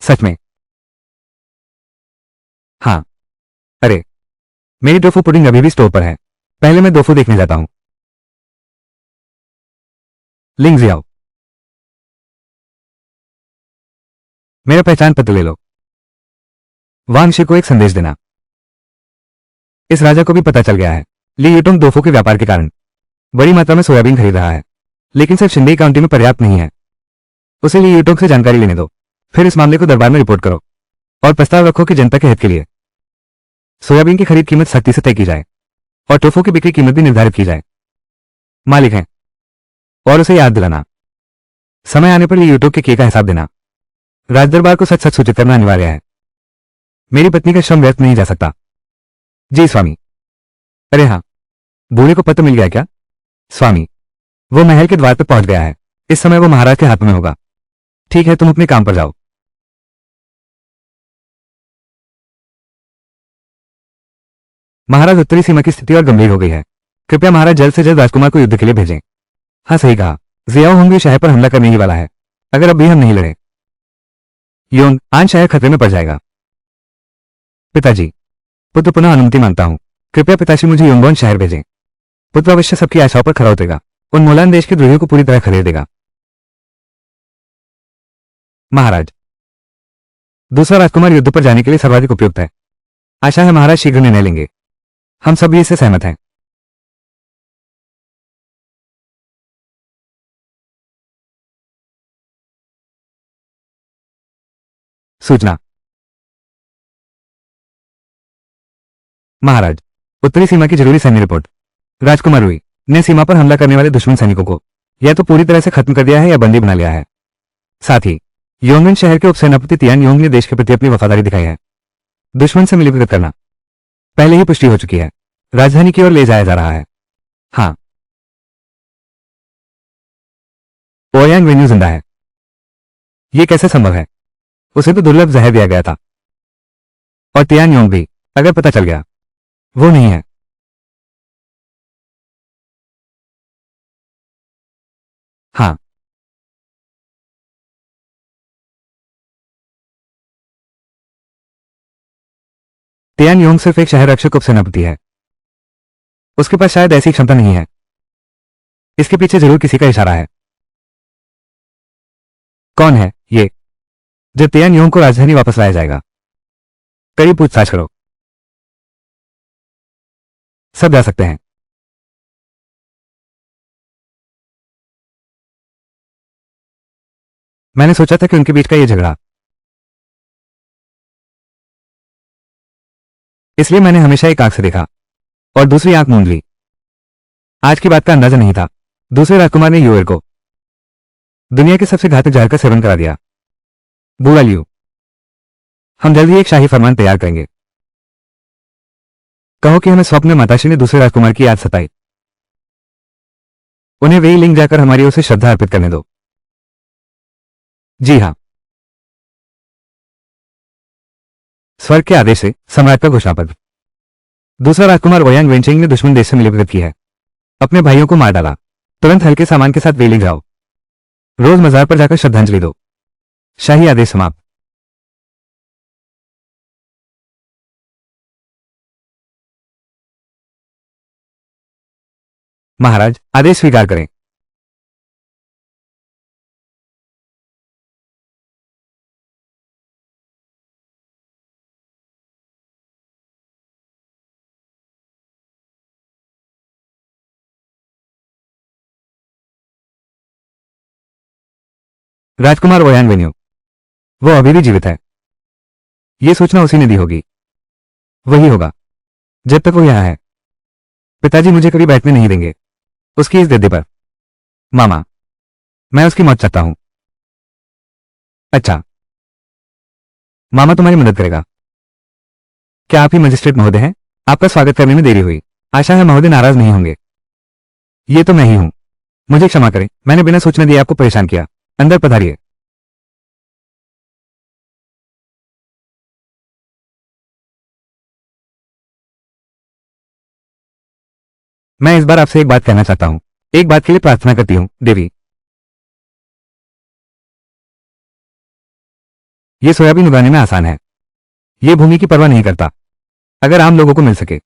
सच में? हाँ। अरे, मेरी टोफू पुडिंग अभी भी स्टोर पर है। पहले मैं टोफू देखने जाता हूं। लिंग जियाओ, मेरा पहचान पत्र ले लो। वांगशे को एक संदेश देना। इस राजा को भी पता चल गया है ली यूटोंग टोफू के व्यापार के कारण बड़ी मात्रा में सोयाबीन खरीद रहा है। लेकिन सिर्फ शिंदे काउंटी में पर्याप्त नहीं है। उसे ली यूटोंग से जानकारी लेने दो। फिर इस मामले को दरबार में रिपोर्ट करो और प्रस्ताव रखो कि जनता के हित के लिए सोयाबीन की खरीद कीमत सख्ती से तय की जाए और टोफू की बिक्री कीमत भी निर्धारित की जाए। मालिक हैं और उसे याद दिलाना, समय आने पर ली यूटोंग के के का हिसाब देना। राजदरबार को सच सच सूचित करना अनिवार्य है। मेरी पत्नी का श्रम व्यर्थ नहीं जा सकता। जी स्वामी। अरे हाँ, बूढ़े को पत्र मिल गया क्या? स्वामी, वो महल के द्वार पर पहुंच गया है। इस समय वो महाराज के हाथ में होगा। ठीक है, तुम अपने काम पर जाओ। महाराज, उत्तरी सीमा की स्थिति और गंभीर हो गई है। कृपया महाराज जल्द से जल्द राजकुमार को युद्ध के लिए भेजें। हाँ सही कहा। जियाओ होंगे शहर पर हमला करने ही वाला है अगर अब भी हम नहीं लड़े। योंग आन शहर खतरे में पड़ जाएगा। पिताजी, पुत्र पुनः अनुमति मांगता हूं। कृपया पिताजी मुझे योंगबॉन शहर भेजें। पुत्र अवश्य सबकी आशाओं पर खरा उतरेगा। उन्मूलन देश के द्रोहियों को पूरी तरह खदेड़ देगा। महाराज, दूसरा राजकुमार युद्ध पर जाने के लिए सर्वाधिक उपयुक्त है। आशा है महाराज शीघ्र निर्णय लेंगे। हम सब भी इससे सहमत हैं। सूचना। महाराज, उत्तरी सीमा की जरूरी सैन्य रिपोर्ट। राजकुमार रुई ने सीमा पर हमला करने वाले दुश्मन सैनिकों को या तो पूरी तरह से खत्म कर दिया है या बंदी बना लिया है। साथ ही योंगन शहर के उपसेनापति तियान योंग ने देश के प्रति अपनी वफादारी दिखाई है। दुश्मन से मिलीभगत करना पहले ही पुष्टि हो चुकी है। राजधानी की ओर ले जाया जा रहा है। हाँ, ओयांग वेन्यू जिंदा है। ये कैसे संभव है? उसे तो दुर्लभ जहर दिया गया था। और तियान योंग भी, अगर पता चल गया। वो नहीं है। हाँ, तियान योंग सिर्फ एक शहर रक्षक उपसेनापति है। उसके पास शायद ऐसी क्षमता नहीं है। इसके पीछे जरूर किसी का इशारा है। कौन है ये? जब तियान योंग को राजधानी वापस लाया जाएगा करीब पूछताछ करो। सब जा सकते हैं। मैंने सोचा था कि उनके बीच का ये झगड़ा इसलिए मैंने हमेशा एक आंख से देखा और दूसरी आंख मूंद ली। आज की बात का अंदाजा नहीं था। दूसरे राजकुमार ने यूएल को दुनिया के सबसे घातक जहर का सेवन करा दिया। बुरा लियो, हम जल्द ही एक शाही फरमान तैयार करेंगे। कहो कि हमें स्वप्न में माताश्री ने दूसरे राजकुमार की याद सताई। उन्हें वेई लिंग जाकर हमारी ओर से श्रद्धा अर्पित करने दो। जी हां। स्वर्ग के आदेश से सम्राट का घोषणापत्र। दूसरा राजकुमार ओयांग वेंचेंग ने दुश्मन देश से मिलीभगत की है। अपने भाइयों को मार डाला। तुरंत हल्के सामान के साथ वेई लिंग जाओ। रोज मजार पर जाकर श्रद्धांजलि दो। शाही आदेश समाप्त। महाराज, आदेश स्वीकार करें। राजकुमार ओयांग वेन्यू, वो अभी भी जीवित है। ये सूचना उसी ने दी होगी। वही होगा जब तक वो यहां है। पिताजी मुझे कभी बैठने नहीं देंगे उसकी इस गद्दे पर। मामा, मैं उसकी मौत चाहता हूं। अच्छा, मामा तुम्हारी मदद करेगा। क्या आप ही मजिस्ट्रेट महोदय हैं? आपका स्वागत करने में देरी हुई। आशा है महोदय नाराज नहीं होंगे। ये तो मैं ही हूं। मुझे क्षमा करें, मैंने बिना सूचना दिए आपको परेशान किया। अंदर पधारिए। मैं इस बार आपसे एक बात कहना चाहता हूं। एक बात के लिए प्रार्थना करती हूं, देवी। ये सोयाबीन उगाने में आसान है। ये भूमि की परवाह नहीं करता। अगर आम लोगों को मिल सके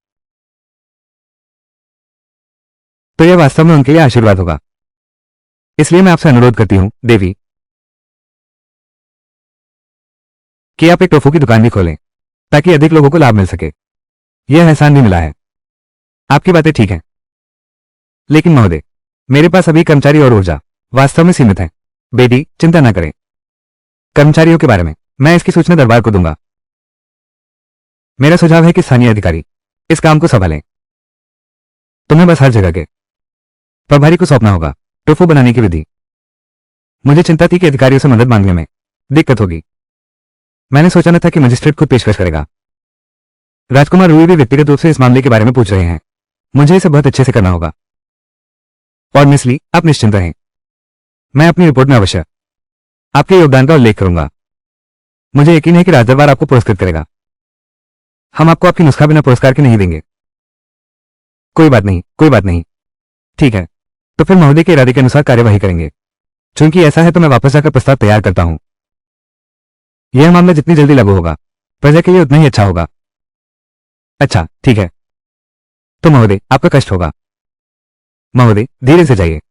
तो यह वास्तव में उनके लिए आशीर्वाद होगा। इसलिए मैं आपसे अनुरोध करती हूं, देवी, कि आप एक टोफू की दुकान भी खोलें ताकि अधिक लोगों को लाभ मिल सके। यह एहसान भी मिला है। आपकी बातें ठीक हैं, लेकिन महोदय, मेरे पास अभी कर्मचारी और ऊर्जा वास्तव में सीमित है। बेटी, चिंता न करें कर्मचारियों के बारे में। मैं इसकी सूचना दरबार को दूंगा। मेरा सुझाव है कि स्थानीय अधिकारी इस काम को संभालें। तुम्हें बस हर जगह के प्रभारी को सौंपना होगा टोफू बनाने की विधि। मुझे चिंता थी कि अधिकारियों से मदद मांगने में दिक्कत होगी। मैंने सोचा न था कि मजिस्ट्रेट खुद पेशकश करेगा। राजकुमार रूई भी व्यक्तिगत रूप से इस मामले के बारे में पूछ रहे हैं। मुझे इसे बहुत अच्छे से करना होगा। और मिस ली, आप निश्चिंत रहें। मैं अपनी रिपोर्ट में अवश्य आपके योगदान का उल्लेख करूंगा। मुझे यकीन है कि राजदरबार आपको पुरस्कृत करेगा। हम आपको आपकी नुस्खा बिना पुरस्कार के नहीं देंगे। कोई बात नहीं, कोई बात नहीं। ठीक है, तो फिर महोदय के इरादे के अनुसार कार्यवाही करेंगे। चूंकि ऐसा है तो मैं वापस जाकर प्रस्ताव तैयार करता हूं। यह मामला जितनी जल्दी लागू होगा प्रजा के लिए उतना ही अच्छा होगा। अच्छा, ठीक है। तो महोदय, आपका कष्ट होगा। महोदय, धीरे से जाइए।